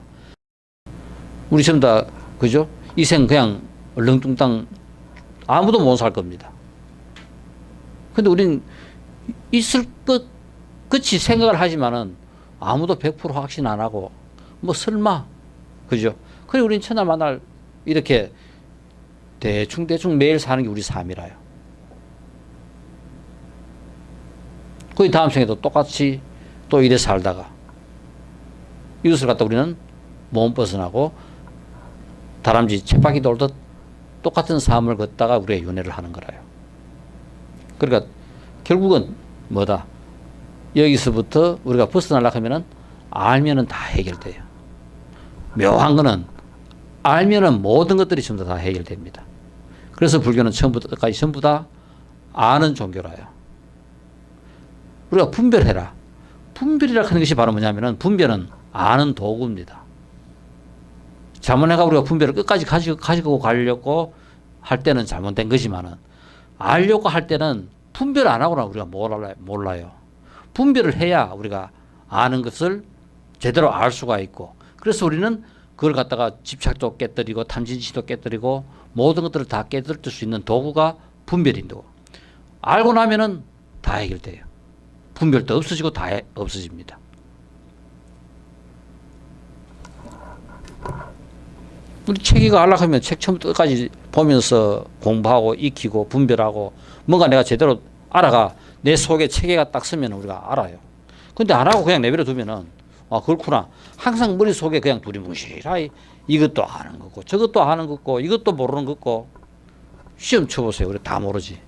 우리 전부 다, 그죠? 이 생 그냥 얼렁뚱땅 아무도 못 살 겁니다. 근데 우린 있을 것 같이 생각을 하지만은 아무도 100% 확신 안 하고, 뭐 설마, 그죠? 그래, 우린 천하 만날 이렇게 대충 매일 사는 게 우리 삶이라요. 그 다음 생에도 똑같이 또 이래 살다가 이것을 갖다 우리는 몸 벗어나고 다람쥐 쳇바퀴 돌듯 똑같은 삶을 걷다가 우리가 윤회를 하는 거라요. 그러니까 결국은 뭐다? 여기서부터 우리가 벗어나려고 하면은 알면은 다 해결돼요. 묘한 거는 알면은 모든 것들이 전부 다 해결됩니다. 그래서 불교는 처음부터 끝까지 전부 다 아는 종교라요. 우리가 분별해라. 분별이라 하는 것이 바로 뭐냐면은 분별은 아는 도구입니다. 잘못해가 우리가 분별을 끝까지 가지고 가려고 할 때는 잘못된 거지만은 알려고 할 때는 분별 안 하고는 우리가 몰라요. 분별을 해야 우리가 아는 것을 제대로 알 수가 있고, 그래서 우리는 그걸 갖다가 집착도 깨뜨리고 탐진치도 깨뜨리고 모든 것들을 다 깨뜨릴 수 있는 도구가 분별인데, 알고 나면은 다 해결돼요. 분별도 없어지고 다 없어집니다. 우리 책이가 알려고 하면 책 처음부터 끝까지 보면서 공부하고 익히고 분별하고 뭔가 내가 제대로 알아가 내 속에 체계가 딱 쓰면 우리가 알아요. 근데 안 하고 그냥 내버려 두면은 아 그렇구나. 항상 머릿속에 그냥 두리뭉실하이 이것도 아는 거고 저것도 아는 거고 이것도 모르는 거고. 시험 쳐보세요. 우리 다 모르지.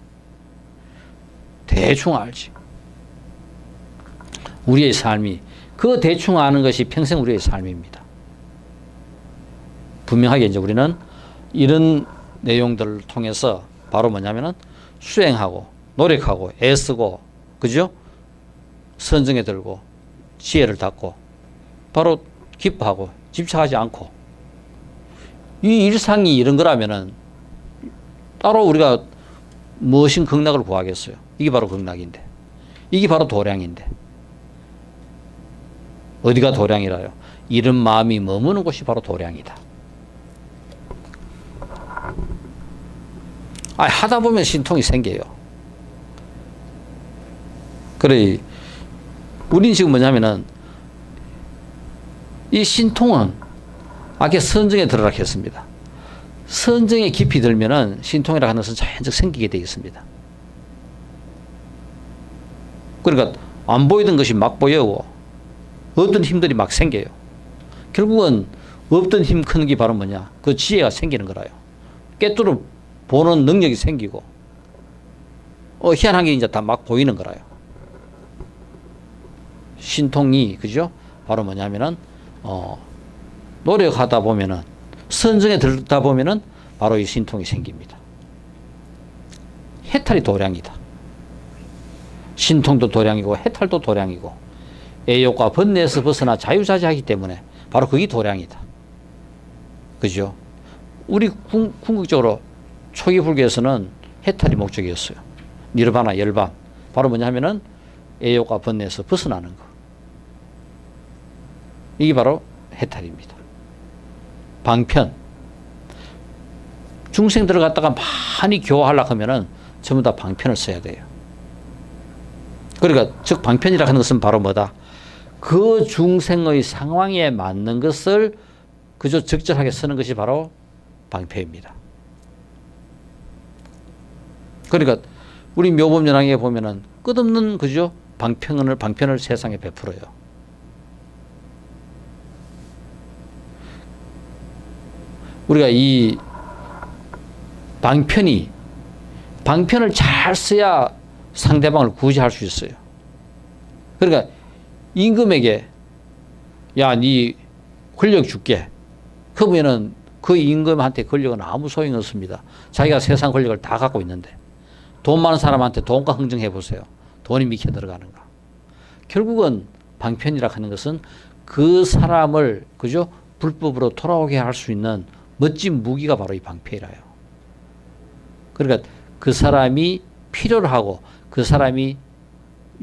대충 알지. 우리의 삶이 그 대충 아는 것이 평생 우리의 삶입니다. 분명하게 이제 우리는 이런 내용들을 통해서 바로 뭐냐면은 수행하고 노력하고 애쓰고 그죠? 선정에 들고 지혜를 닦고 바로 기뻐하고 집착하지 않고 이 일상이 이런 거라면은 따로 우리가 무엇인 극락을 구하겠어요? 이게 바로 극락인데 이게 바로 도량인데 어디가 도량이라요? 이런 마음이 머무는 곳이 바로 도량이다. 하다 보면 신통이 생겨요. 그래, 우린 지금 뭐냐면은, 이 신통은, 아까 선정에 들어라 했습니다. 선정에 깊이 들면은 신통이라고 하는 것은 자연적 생기게 되어 있습니다. 그러니까, 안 보이던 것이 막 보여오고, 없던 힘들이 막 생겨요. 결국은, 없던 힘 크는 게 바로 뭐냐? 그 지혜가 생기는 거라요. 깨뚫어 보는 능력이 생기고 희한한 게 이제 다 막 보이는 거라요. 신통이 그죠? 바로 뭐냐면은 노력하다 보면은 선정에 들다 보면은 바로 이 신통이 생깁니다. 해탈이 도량이다. 신통도 도량이고 해탈도 도량이고 애욕과 번뇌에서 벗어나 자유자재하기 때문에 바로 그게 도량이다. 그죠? 우리 궁극적으로 초기 불교에서는 해탈이 목적이었어요. 니르바나 열반. 바로 뭐냐 하면은 애욕과 번뇌에서 벗어나는 거. 이게 바로 해탈입니다. 방편. 중생들을 갖다가 많이 교화하려고 하면은 전부 다 방편을 써야 돼요. 그러니까 즉 방편이라 하는 것은 바로 뭐다? 그 중생의 상황에 맞는 것을 그저 적절하게 쓰는 것이 바로 방편입니다. 그러니까 우리 묘법연왕에 보면은 끝없는 그죠? 방편을 세상에 베풀어요. 우리가 이 방편을 잘 써야 상대방을 구제할 수 있어요. 그러니까 임금에게 야, 네 권력 줄게. 그러면은 그 임금한테 권력은 아무 소용이 없습니다. 자기가 세상 권력을 다 갖고 있는데 돈 많은 사람한테 돈과 흥정해 보세요. 돈이 미쳐 들어가는가. 결국은 방편이라 하는 것은 그 사람을 그죠? 불법으로 돌아오게 할 수 있는 멋진 무기가 바로 이 방편이라요. 그러니까 그 사람이 필요로 하고 그 사람이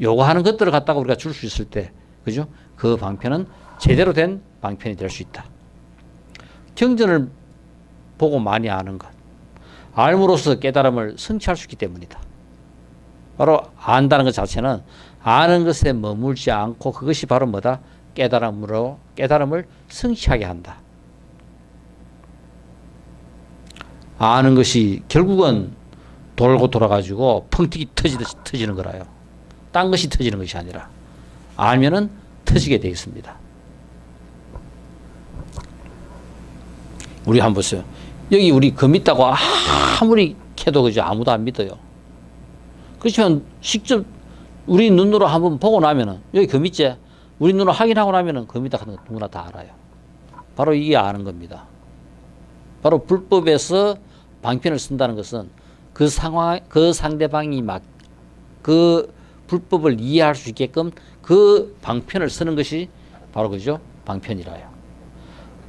요구하는 것들을 갖다가 우리가 줄 수 있을 때 그죠? 그 방편은 제대로 된 방편이 될 수 있다. 경전을 보고 많이 아는 것. 알므로써 깨달음을 성취할 수 있기 때문이다. 바로 안다는 것 자체는 아는 것에 머물지 않고 그것이 바로 뭐다? 깨달음을 성취하게 한다. 아는 것이 결국은 돌고 돌아가지고 펑튀기 터지는 거라요. 딴 것이 터지는 것이 아니라 알면은 터지게 되어 있습니다. 우리 한번 보세요. 여기 우리 금 있다고 아무리 캐도 그죠? 아무도 안 믿어요. 그렇지만 직접 우리 눈으로 한번 보고 나면은 여기 금 있지? 우리 눈으로 확인하고 나면은 금이다 하는 거 누구나 다 알아요. 바로 이게 아는 겁니다. 바로 불법에서 방편을 쓴다는 것은 그 상황, 그 상대방이 그 불법을 이해할 수 있게끔 그 방편을 쓰는 것이 바로 그죠? 방편이라요.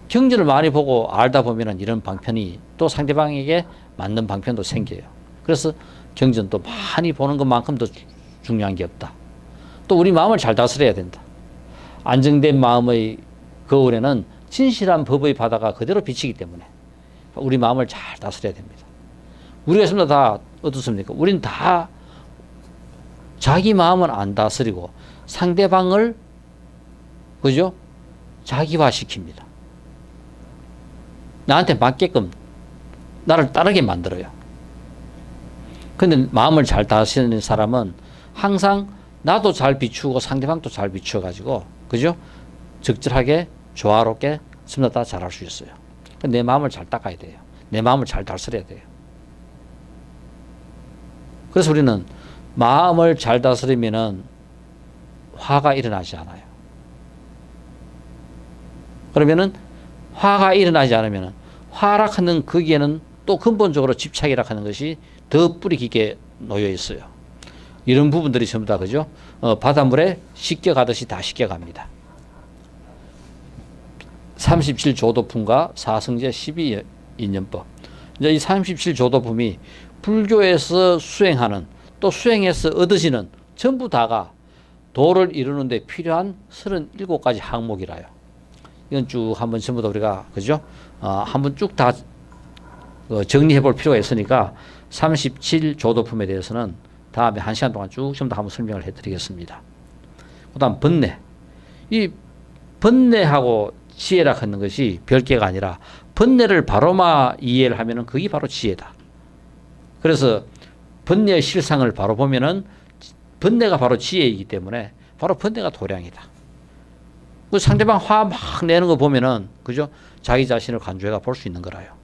경전을 많이 보고 알다 보면은 이런 방편이 또 상대방에게 맞는 방편도 생겨요. 그래서 경전도 많이 보는 것만큼 더 중요한 게 없다. 또 우리 마음을 잘 다스려야 된다. 안정된 마음의 거울에는 진실한 법의 바다가 그대로 비치기 때문에 우리 마음을 잘 다스려야 됩니다. 우리가 전부 다 어떻습니까? 우린 다 자기 마음은 안 다스리고 상대방을 그죠? 자기화시킵니다. 나한테 맞게끔 나를 따르게 만들어요. 근데 마음을 잘 다스리는 사람은 항상 나도 잘 비추고 상대방도 잘 비추어가지고 그죠? 적절하게 조화롭게 전부 다 잘할 수 있어요. 내 마음을 잘 닦아야 돼요. 내 마음을 잘 다스려야 돼요. 그래서 우리는 마음을 잘 다스리면은 화가 일어나지 않아요. 그러면은 화가 일어나지 않으면은 화락하는 거기에는 또 근본적으로 집착이라 하는 것이 더 뿌리 깊게 놓여 있어요. 이런 부분들이 전부 다 그죠? 바닷물에 씻겨가듯이 다 씻겨갑니다. 37조도품과 사성제 12인연법. 이제 이 37조도품이 불교에서 수행하는 또 수행해서 얻어지는 전부 다가 도를 이루는데 필요한 37가지 항목이라요. 이건 쭉 한번 전부 다 우리가 그죠? 한번 쭉 다 정리해 볼 필요가 있으니까 37조도품에 대해서는 다음에 1시간 동안 쭉 전부 다 한번 설명을 해 드리겠습니다. 그 다음 번뇌. 이 번뇌하고 지혜라 하는 것이 별개가 아니라 번뇌를 바로만 이해를 하면은 그게 바로 지혜다. 그래서 번뇌의 실상을 바로 보면은 번뇌가 바로 지혜이기 때문에 바로 번뇌가 도량이다. 그 상대방 화 막 내는 거 보면은 그죠? 자기 자신을 간주해가 볼 수 있는 거라요.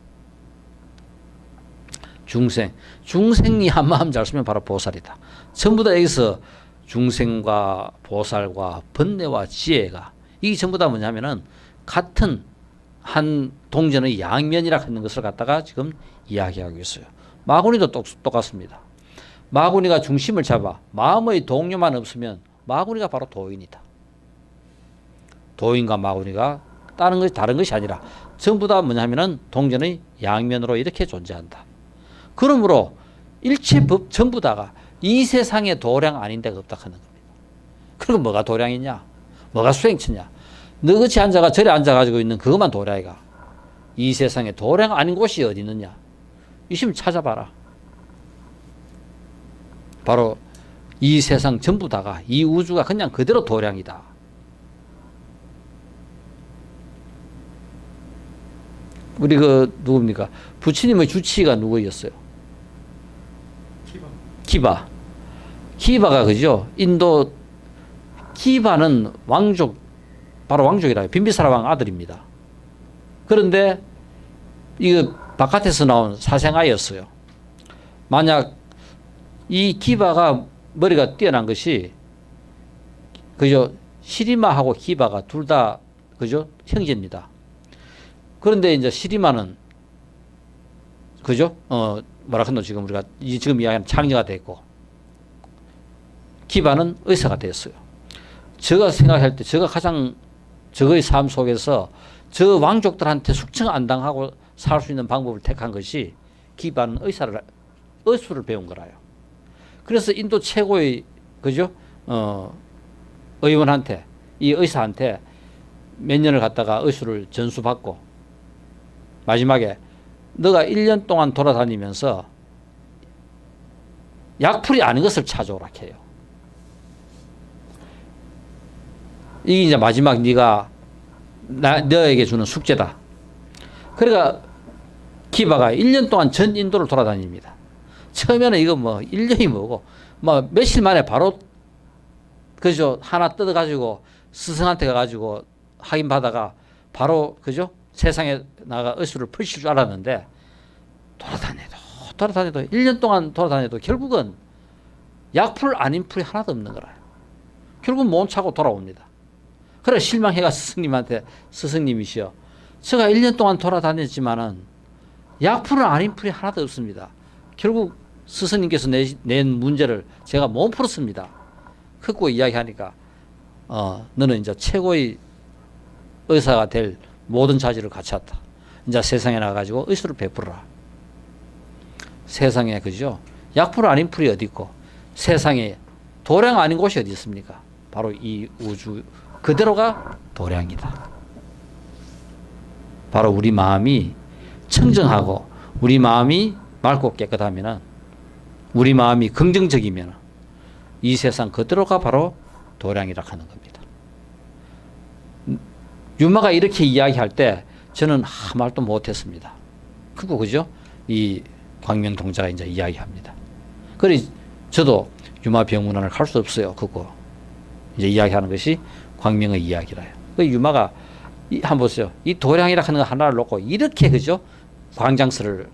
중생이 한 마음 잘 쓰면 바로 보살이다. 전부 다 여기서 중생과 보살과 번뇌와 지혜가 이게 전부 다 뭐냐면은 같은 한 동전의 양면이라 하는 것을 갖다가 지금 이야기하고 있어요. 마구니도 똑같습니다. 마구니가 중심을 잡아 마음의 동요만 없으면 마구니가 바로 도인이다. 도인과 마구니가 다른 것이 아니라 전부 다 뭐냐면은 동전의 양면으로 이렇게 존재한다. 그러므로 일체 법 전부 다가 이 세상에 도량 아닌 데가 없다 하는 겁니다. 그럼 뭐가 도량이냐? 뭐가 수행처냐? 너같이 앉아가 저리 앉아가지고 있는 그것만 도량이가. 이 세상에 도량 아닌 곳이 어디 있느냐? 있으면 찾아봐라. 바로 이 세상 전부 다가 이 우주가 그냥 그대로 도량이다. 우리 누굽니까? 부처님의 주치의가 누구였어요? 기바가 그죠? 인도 기바는 바로 왕족이라요. 빈비사라 왕 아들입니다. 그런데 이거 바깥에서 나온 사생아였어요. 만약 이 기바가 머리가 뛰어난 것이 그죠? 시리마하고 기바가 둘 다 그죠? 형제입니다. 그런데 이제 시리마는 그죠? 뭐라 하노 지금 우리가 지금 이야기하는 창녀가 됐고 기바는 의사가 됐어요. 제가 생각할 때 제가 가장 저의 삶 속에서 저 왕족들한테 숙청 안 당하고 살 수 있는 방법을 택한 것이 기바는 의술을 배운 거라요. 그래서 인도 최고의 그죠? 의원한테 이 의사한테 몇 년을 갖다가 의술을 전수받고 마지막에 너가 1년 동안 돌아다니면서 약풀이 아닌 것을 찾아오라 해요. 이게 이제 마지막 네가 너에게 주는 숙제다. 그러니까 기바가 1년 동안 전 인도를 돌아다닙니다. 처음에는 이거 1년이 뭐고 며칠 만에 바로 그죠? 하나 뜯어가지고 스승한테 가가지고 확인받아가 바로, 그죠? 세상에 나가 의술을 펼칠 줄 알았는데, 돌아다녀도 1년 동안 돌아다녀도 결국은 약풀 아닌 풀이 하나도 없는 거라요. 결국 못 차고 돌아옵니다. 그래 실망해가 스승님한테, 스승님이시여, 제가 1년 동안 돌아다녔지만은 약풀은 아닌 풀이 하나도 없습니다. 결국 스승님께서 낸 문제를 제가 못 풀었습니다. 그거 이야기하니까 너는 이제 최고의 의사가 될 모든 자질을 갖췄다. 이제 세상에 나가가지고 의술을 베풀어라. 세상에, 그죠? 약풀 아닌 풀이 어디 있고 세상에 도량 아닌 곳이 어디 있습니까? 바로 이 우주 그대로가 도량이다. 바로 우리 마음이 청정하고 우리 마음이 맑고 깨끗하면은, 우리 마음이 긍정적이면 이 세상 그대로가 바로 도량이라 하는 겁니다. 유마가 이렇게 이야기할 때 저는 아무 말도 못했습니다. 그거, 그죠? 이 광명동자가 이제 이야기합니다. 그래 저도 유마 병문안을 갈 수 없어요. 그거 이제 이야기하는 것이 광명의 이야기라요. 그 유마가 한번 보세요. 이 도량이라 하는 거 하나를 놓고 이렇게, 그죠? 광장설을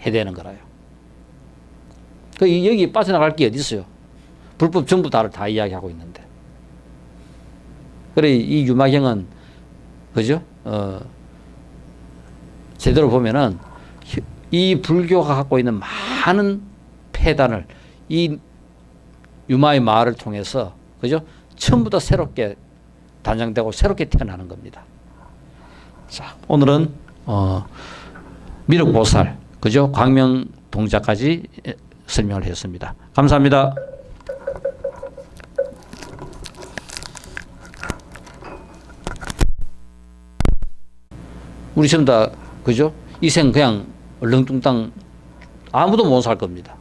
해대는 거라요. 그 여기 빠져나갈 게 어디 있어요? 불법 전부 다 이야기하고 있는데. 그래 이 유마경은, 그죠? 제대로 보면은 이 불교가 갖고 있는 많은 폐단을 이 유마의 말을 통해서, 그죠? 전부 다 새롭게 단장되고 새롭게 태어나는 겁니다. 자, 오늘은 미륵보살, 그죠? 광명동자까지 설명을 했습니다. 감사합니다. 우리 전부 다, 그죠? 이 생 그냥 얼렁뚱땅 아무도 못 살 겁니다.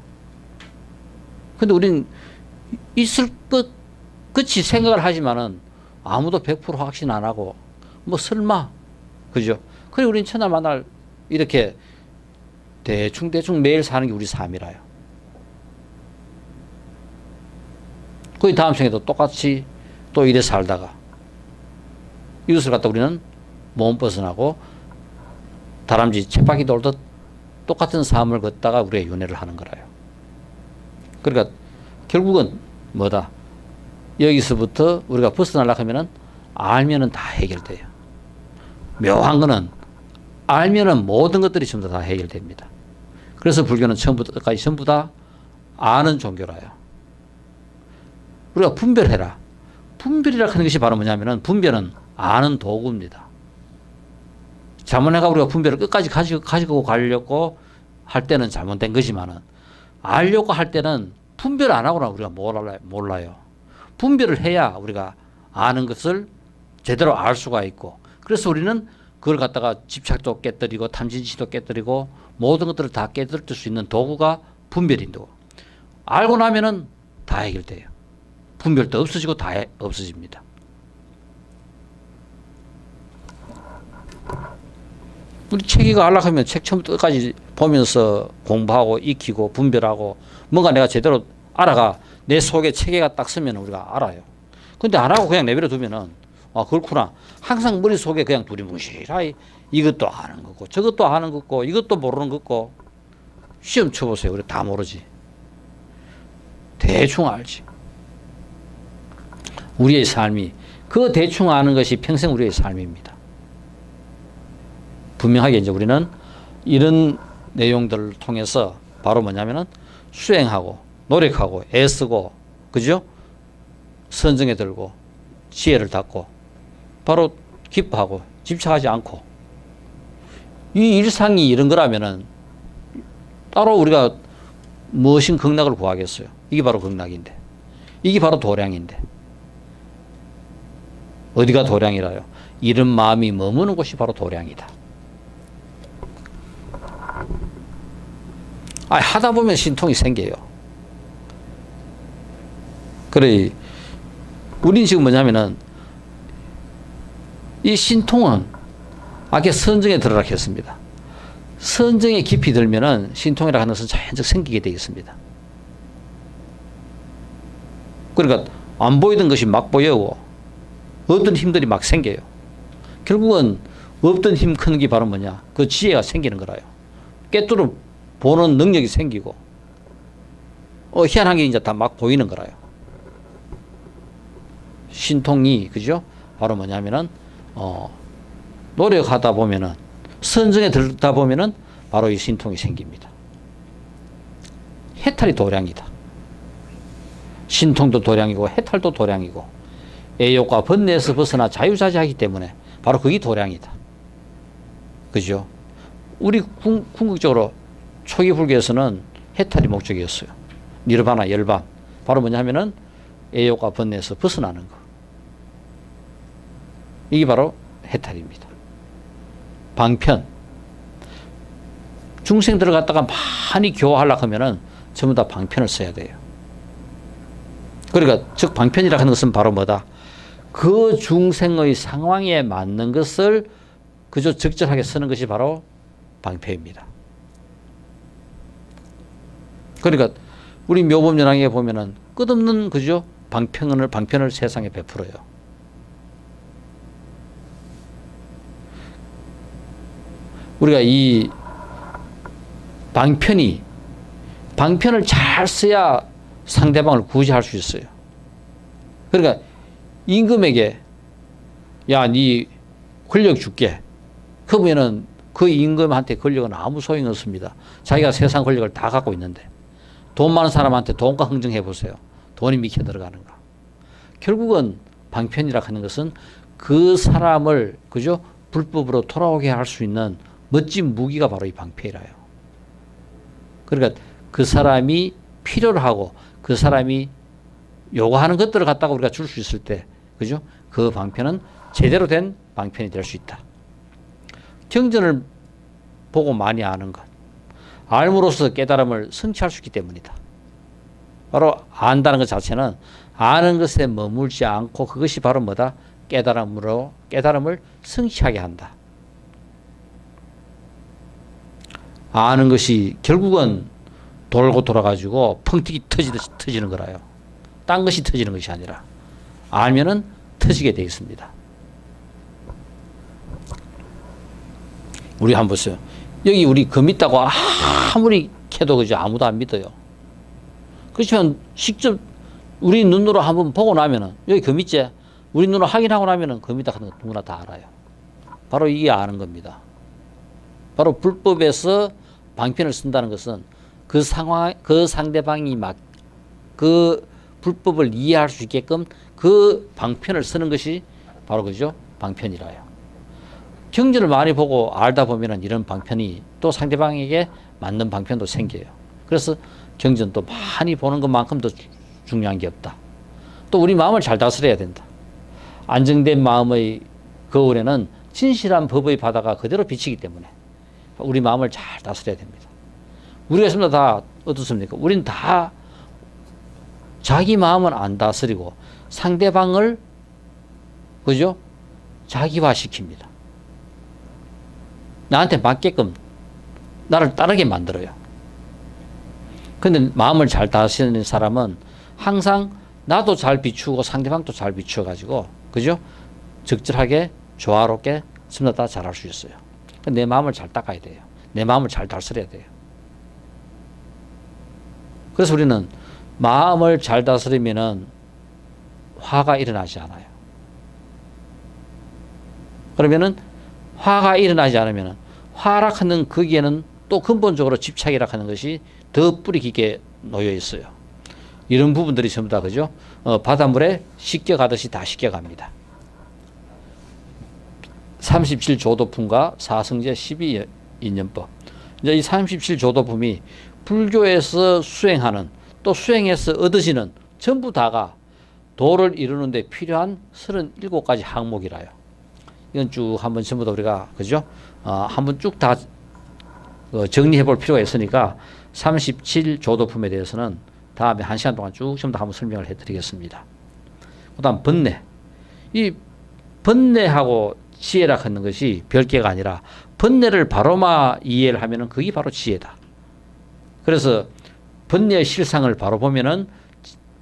근데 우린 있을 것 끝이 생각을 하지만은 아무도 100% 확신 안 하고 뭐 설마, 그죠? 그래 우린 천하 만날 이렇게 대충 매일 사는 게 우리 삶이라요. 거의 다음 생에도 똑같이 또 이래 살다가 이것을 갖다 우리는 몸 벗어나고 다람쥐 쳇바퀴 돌듯 똑같은 삶을 걷다가 우리가 윤회를 하는 거라요. 그러니까 결국은 뭐다? 여기서부터 우리가 벗어나려고 하면은 알면은 다 해결돼요. 묘한 거는 알면은 모든 것들이 전부 다 해결됩니다. 그래서 불교는 처음부터 끝까지 전부 다 아는 종교라요. 우리가 분별해라. 분별이라 하는 것이 바로 뭐냐면은 분별은 아는 도구입니다. 잘못해가 우리가 분별을 끝까지 가지고 가려고 할 때는 잘못된 거지만은, 알려고 할 때는 분별 안 하고는 우리가 몰라요. 분별을 해야 우리가 아는 것을 제대로 알 수가 있고, 그래서 우리는 그걸 갖다가 집착도 깨뜨리고 탐진치도 깨뜨리고 모든 것들을 다 깨뜨릴 수 있는 도구가 분별인데, 알고 나면은 다 해결돼요. 분별도 없어지고 다 없어집니다. 우리 책이가 알라고 하면 책 처음부터 끝까지 보면서 공부하고 익히고 분별하고 뭔가 내가 제대로 알아가 내 속에 체계가 딱 서면 우리가 알아요. 근데 안 하고 그냥 내버려 두면은, 아, 그렇구나. 항상 머릿속에 그냥 두리뭉실하게 이것도 아는 거고 저것도 아는 거고 이것도 모르는 거고. 시험 쳐보세요. 우리 다 모르지. 대충 알지. 우리의 삶이 그 대충 아는 것이 평생 우리의 삶입니다. 분명하게 이제 우리는 이런 내용들을 통해서 바로 뭐냐면은 수행하고 노력하고 애쓰고, 그죠? 선정에 들고 지혜를 닦고 바로 기뻐하고 집착하지 않고, 이 일상이 이런 거라면은 따로 우리가 무엇인 극락을 구하겠어요? 이게 바로 극락인데, 이게 바로 도량인데. 어디가 도량이라요? 이런 마음이 머무는 곳이 바로 도량이다. 하다 보면 신통이 생겨요. 그래, 우린 지금 뭐냐면은 이 신통은 아까 선정에 들어라 했습니다. 선정에 깊이 들면은 신통이라고 하는 것은 자연적 생기게 되어 있습니다. 그러니까 안 보이던 것이 막 보여오고 없던 힘들이 막 생겨요. 결국은 없던 힘 크는 게 바로 뭐냐? 그 지혜가 생기는 거라요. 꿰뚫어 보는 능력이 생기고 희한한 게 이제 다 막 보이는 거라요. 신통이 그죠? 바로 뭐냐면은 노력하다 보면은 선정에 들다 보면은 바로 이 신통이 생깁니다. 해탈이 도량이다. 신통도 도량이고 해탈도 도량이고 애욕과 번뇌에서 벗어나 자유자재하기 때문에 바로 그게 도량이다. 그죠? 우리 궁극적으로 초기 불교에서는 해탈이 목적이었어요. 니르바나 열반. 바로 뭐냐 하면은 애욕과 번뇌에서 벗어나는 거. 이게 바로 해탈입니다. 방편. 중생들을 갖다가 많이 교화하려고 하면은 전부 다 방편을 써야 돼요. 그러니까 즉 방편이라 하는 것은 바로 뭐다? 그 중생의 상황에 맞는 것을 그저 적절하게 쓰는 것이 바로 방편입니다. 그러니까 우리 묘법연왕에 보면은 끝없는 그죠? 방편을 세상에 베풀어요. 우리가 이 방편을 잘 써야 상대방을 구제할 수 있어요. 그러니까 임금에게 야, 네 권력 줄게. 그러면은 그 임금한테 권력은 아무 소용이 없습니다. 자기가 세상 권력을 다 갖고 있는데 돈 많은 사람한테 돈과 흥정해 보세요. 돈이 미쳐 들어가는가. 결국은 방편이라 하는 것은 그 사람을 그죠? 불법으로 돌아오게 할 수 있는 멋진 무기가 바로 이 방편이라요. 그러니까 그 사람이 필요로 하고 그 사람이 요구하는 것들을 갖다가 우리가 줄 수 있을 때, 그죠? 그 방편은 제대로 된 방편이 될 수 있다. 경전을 보고 많이 아는 것. 알므로써 깨달음을 성취할 수 있기 때문이다. 바로 안다는 것 자체는 아는 것에 머물지 않고 그것이 바로 뭐다? 깨달음을 성취하게 한다. 아는 것이 결국은 돌고 돌아가지고 펑튀기 터지듯이 터지는 거라요. 딴 것이 터지는 것이 아니라 알면은 터지게 되어 있습니다. 우리 한번 보세요. 여기 우리 금 있다고 아무리 캐도 그죠? 아무도 안 믿어요. 그렇지만 직접 우리 눈으로 한번 보고 나면은 여기 금 있지? 우리 눈으로 확인하고 나면은 금 있다 하는 거 누구나 다 알아요. 바로 이게 아는 겁니다. 바로 불법에서 방편을 쓴다는 것은 그 상황, 그 상대방이 그 불법을 이해할 수 있게끔 그 방편을 쓰는 것이 바로 그죠? 방편이라요. 경전을 많이 보고 알다 보면은 이런 방편이 또 상대방에게 맞는 방편도 생겨요. 그래서 경전도 많이 보는 것만큼 더 중요한 게 없다. 또 우리 마음을 잘 다스려야 된다. 안정된 마음의 거울에는 진실한 법의 바다가 그대로 비치기 때문에 우리 마음을 잘 다스려야 됩니다. 우리가 전부 다 어떻습니까? 우리는 다 자기 마음을 안 다스리고 상대방을 그죠? 자기화시킵니다. 나한테 맞게끔 나를 따르게 만들어요. 근데 마음을 잘 다스리는 사람은 항상 나도 잘 비추고 상대방도 잘 비추어가지고 그죠? 적절하게 조화롭게 전부 다 잘할 수 있어요. 내 마음을 잘 닦아야 돼요. 내 마음을 잘 다스려야 돼요. 그래서 우리는 마음을 잘 다스리면은 화가 일어나지 않아요. 그러면은 화가 일어나지 않으면은 화락하는 거기에는 또 근본적으로 집착이라 하는 것이 더 뿌리 깊게 놓여 있어요. 이런 부분들이 전부 다 그죠? 바닷물에 씻겨가듯이 다 씻겨갑니다. 37조도품과 사성제 12인연법. 이제 이 37조도품이 불교에서 수행하는 또 수행해서 얻어지는 전부 다가 도를 이루는데 필요한 37가지 항목이라요. 이건 쭉 한번 전부 다 우리가 그죠? 한번 쭉 다 정리해 볼 필요가 있으니까 37조도품에 대해서는 다음에 1시간 동안 쭉 전부 다 한번 설명을 해 드리겠습니다. 그 다음 번뇌. 이 번뇌하고 지혜라 하는 것이 별개가 아니라 번뇌를 바로만 이해를 하면은 그게 바로 지혜다. 그래서 번뇌의 실상을 바로 보면은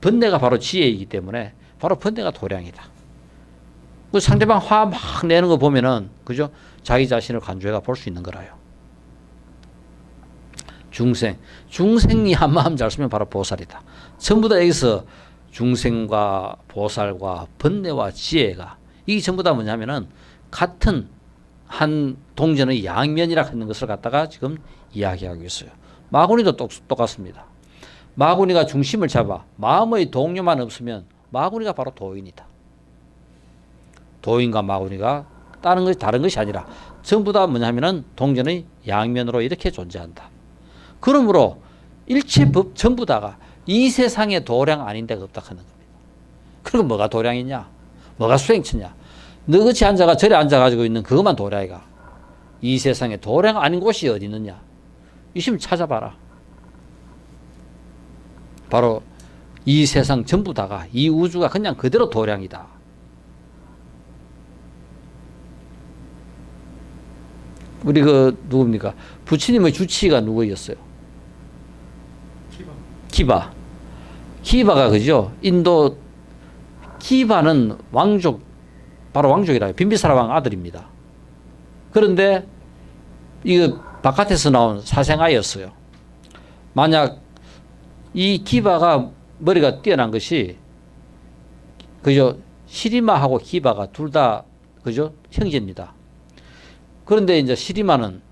번뇌가 바로 지혜이기 때문에 바로 번뇌가 도량이다. 그 상대방 화 막 내는 거 보면은 그죠? 자기 자신을 간주해가 볼 수 있는 거라요. 중생이 한 마음 잘 쓰면 바로 보살이다. 전부 다 여기서 중생과 보살과 번뇌와 지혜가 이게 전부 다 뭐냐면은 같은 한 동전의 양면이라 하는 것을 갖다가 지금 이야기하고 있어요. 마구니도 똑같습니다. 마구니가 중심을 잡아 마음의 동료만 없으면 마구니가 바로 도인이다. 도인과 마구니가 다른 것이 아니라 전부 다 뭐냐면은 동전의 양면으로 이렇게 존재한다. 그러므로 일체 법 전부 다가 이 세상에 도량 아닌 데가 없다 하는 겁니다. 그럼 뭐가 도량이냐? 뭐가 수행처냐? 너같이 앉아가 저리 앉아가지고 있는 그것만 도량이가. 이 세상에 도량 아닌 곳이 어디 있느냐? 있으면 찾아봐라. 바로 이 세상 전부 다가 이 우주가 그냥 그대로 도량이다. 우리 누굽니까? 부처님의 주치가 누구였어요? 기바가 그죠? 인도 기바는 바로 왕족이라 빈비사라 왕 아들입니다. 그런데 이거 바깥에서 나온 사생아였어요. 만약 이 기바가 머리가 뛰어난 것이 그죠? 시리마하고 기바가 둘 다 그죠? 형제입니다. 그런데 이제 시리마는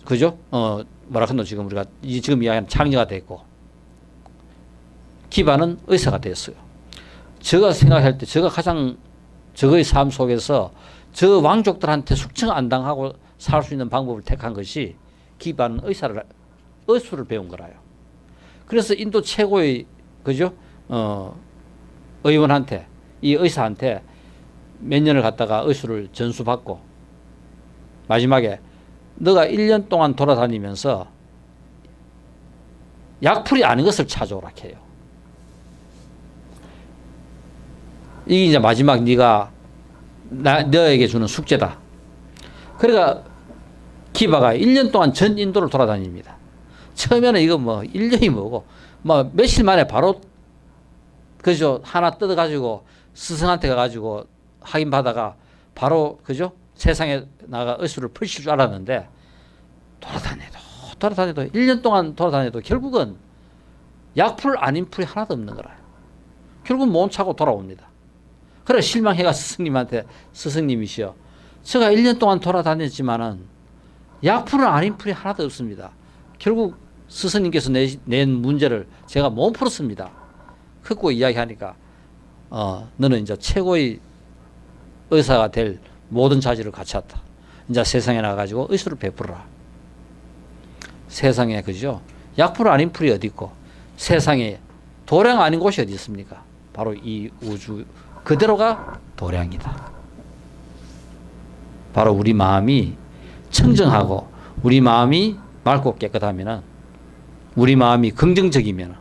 그죠? 뭐라 하노 지금 우리가 지금 이야기하는 창녀가 됐고 기바는 의사가 됐어요. 제가 생각할 때 제가 가장 저의 삶 속에서 저 왕족들한테 숙청 안 당하고 살 수 있는 방법을 택한 것이 기바는 의술을 배운 거라요. 그래서 인도 최고의 그죠? 의원한테 이 의사한테 몇 년을 갖다가 의술을 전수받고 마지막에 너가 1년 동안 돌아다니면서 약풀이 아닌 것을 찾아오라 해요. 이게 이제 마지막 네가 너에게 주는 숙제다. 그러니까 기바가 1년 동안 전 인도를 돌아다닙니다. 처음에는 이거 1년이 뭐고 며칠 만에 바로 그죠? 하나 뜯어가지고 스승한테 가가지고 확인받아가 바로 그죠? 세상에 나가 의술을 펼칠 줄 알았는데 돌아다녀도 1년 동안 돌아다녀도 결국은 약풀 아닌 풀이 하나도 없는 거라. 결국 못 차고 돌아옵니다. 그래 실망해가 스승님이시여 제가 1년 동안 돌아다녔지만은 약풀은 아닌 풀이 하나도 없습니다. 결국 스승님께서 낸 문제를 제가 못 풀었습니다. 그거 이야기하니까 너는 이제 최고의 의사가 될 모든 자질을 갖췄다. 이제 세상에 나가가지고 의술을 베풀어라. 세상에 그죠? 약풀 아닌 풀이 어디 있고 세상에 도량 아닌 곳이 어디 있습니까? 바로 이 우주 그대로가 도량이다. 바로 우리 마음이 청정하고 우리 마음이 맑고 깨끗하면은 우리 마음이 긍정적이면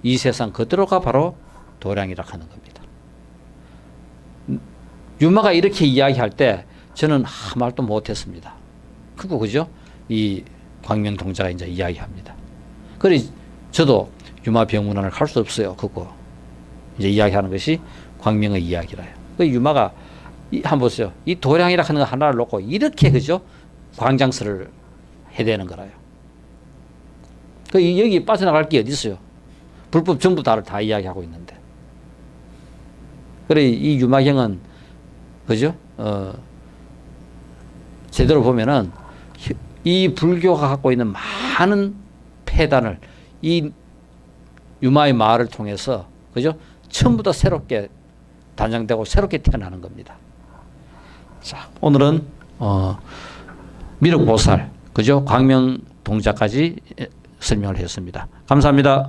이 세상 그대로가 바로 도량이라 하는 겁니다. 유마가 이렇게 이야기할 때 저는 말도 못했습니다. 그죠? 이 광명동자가 이제 이야기합니다. 그래 저도 유마 병문안을 갈 수 없어요. 그거 이제 이야기하는 것이 광명의 이야기라요. 그 유마가 한번 보세요. 이 도량이라 하는 거 하나를 놓고 이렇게 그죠? 광장설을 해대는 거라요. 그 여기 빠져나갈 게 어디 있어요? 불법 전부 다 이야기하고 있는데. 그래 이 유마경은 그죠? 제대로 보면은 이 불교가 갖고 있는 많은 폐단을 이 유마의 말을 통해서 그죠? 전부 다 새롭게 단장되고 새롭게 태어나는 겁니다. 자, 오늘은 미륵보살 그죠? 광명동자까지 설명을 했습니다. 감사합니다.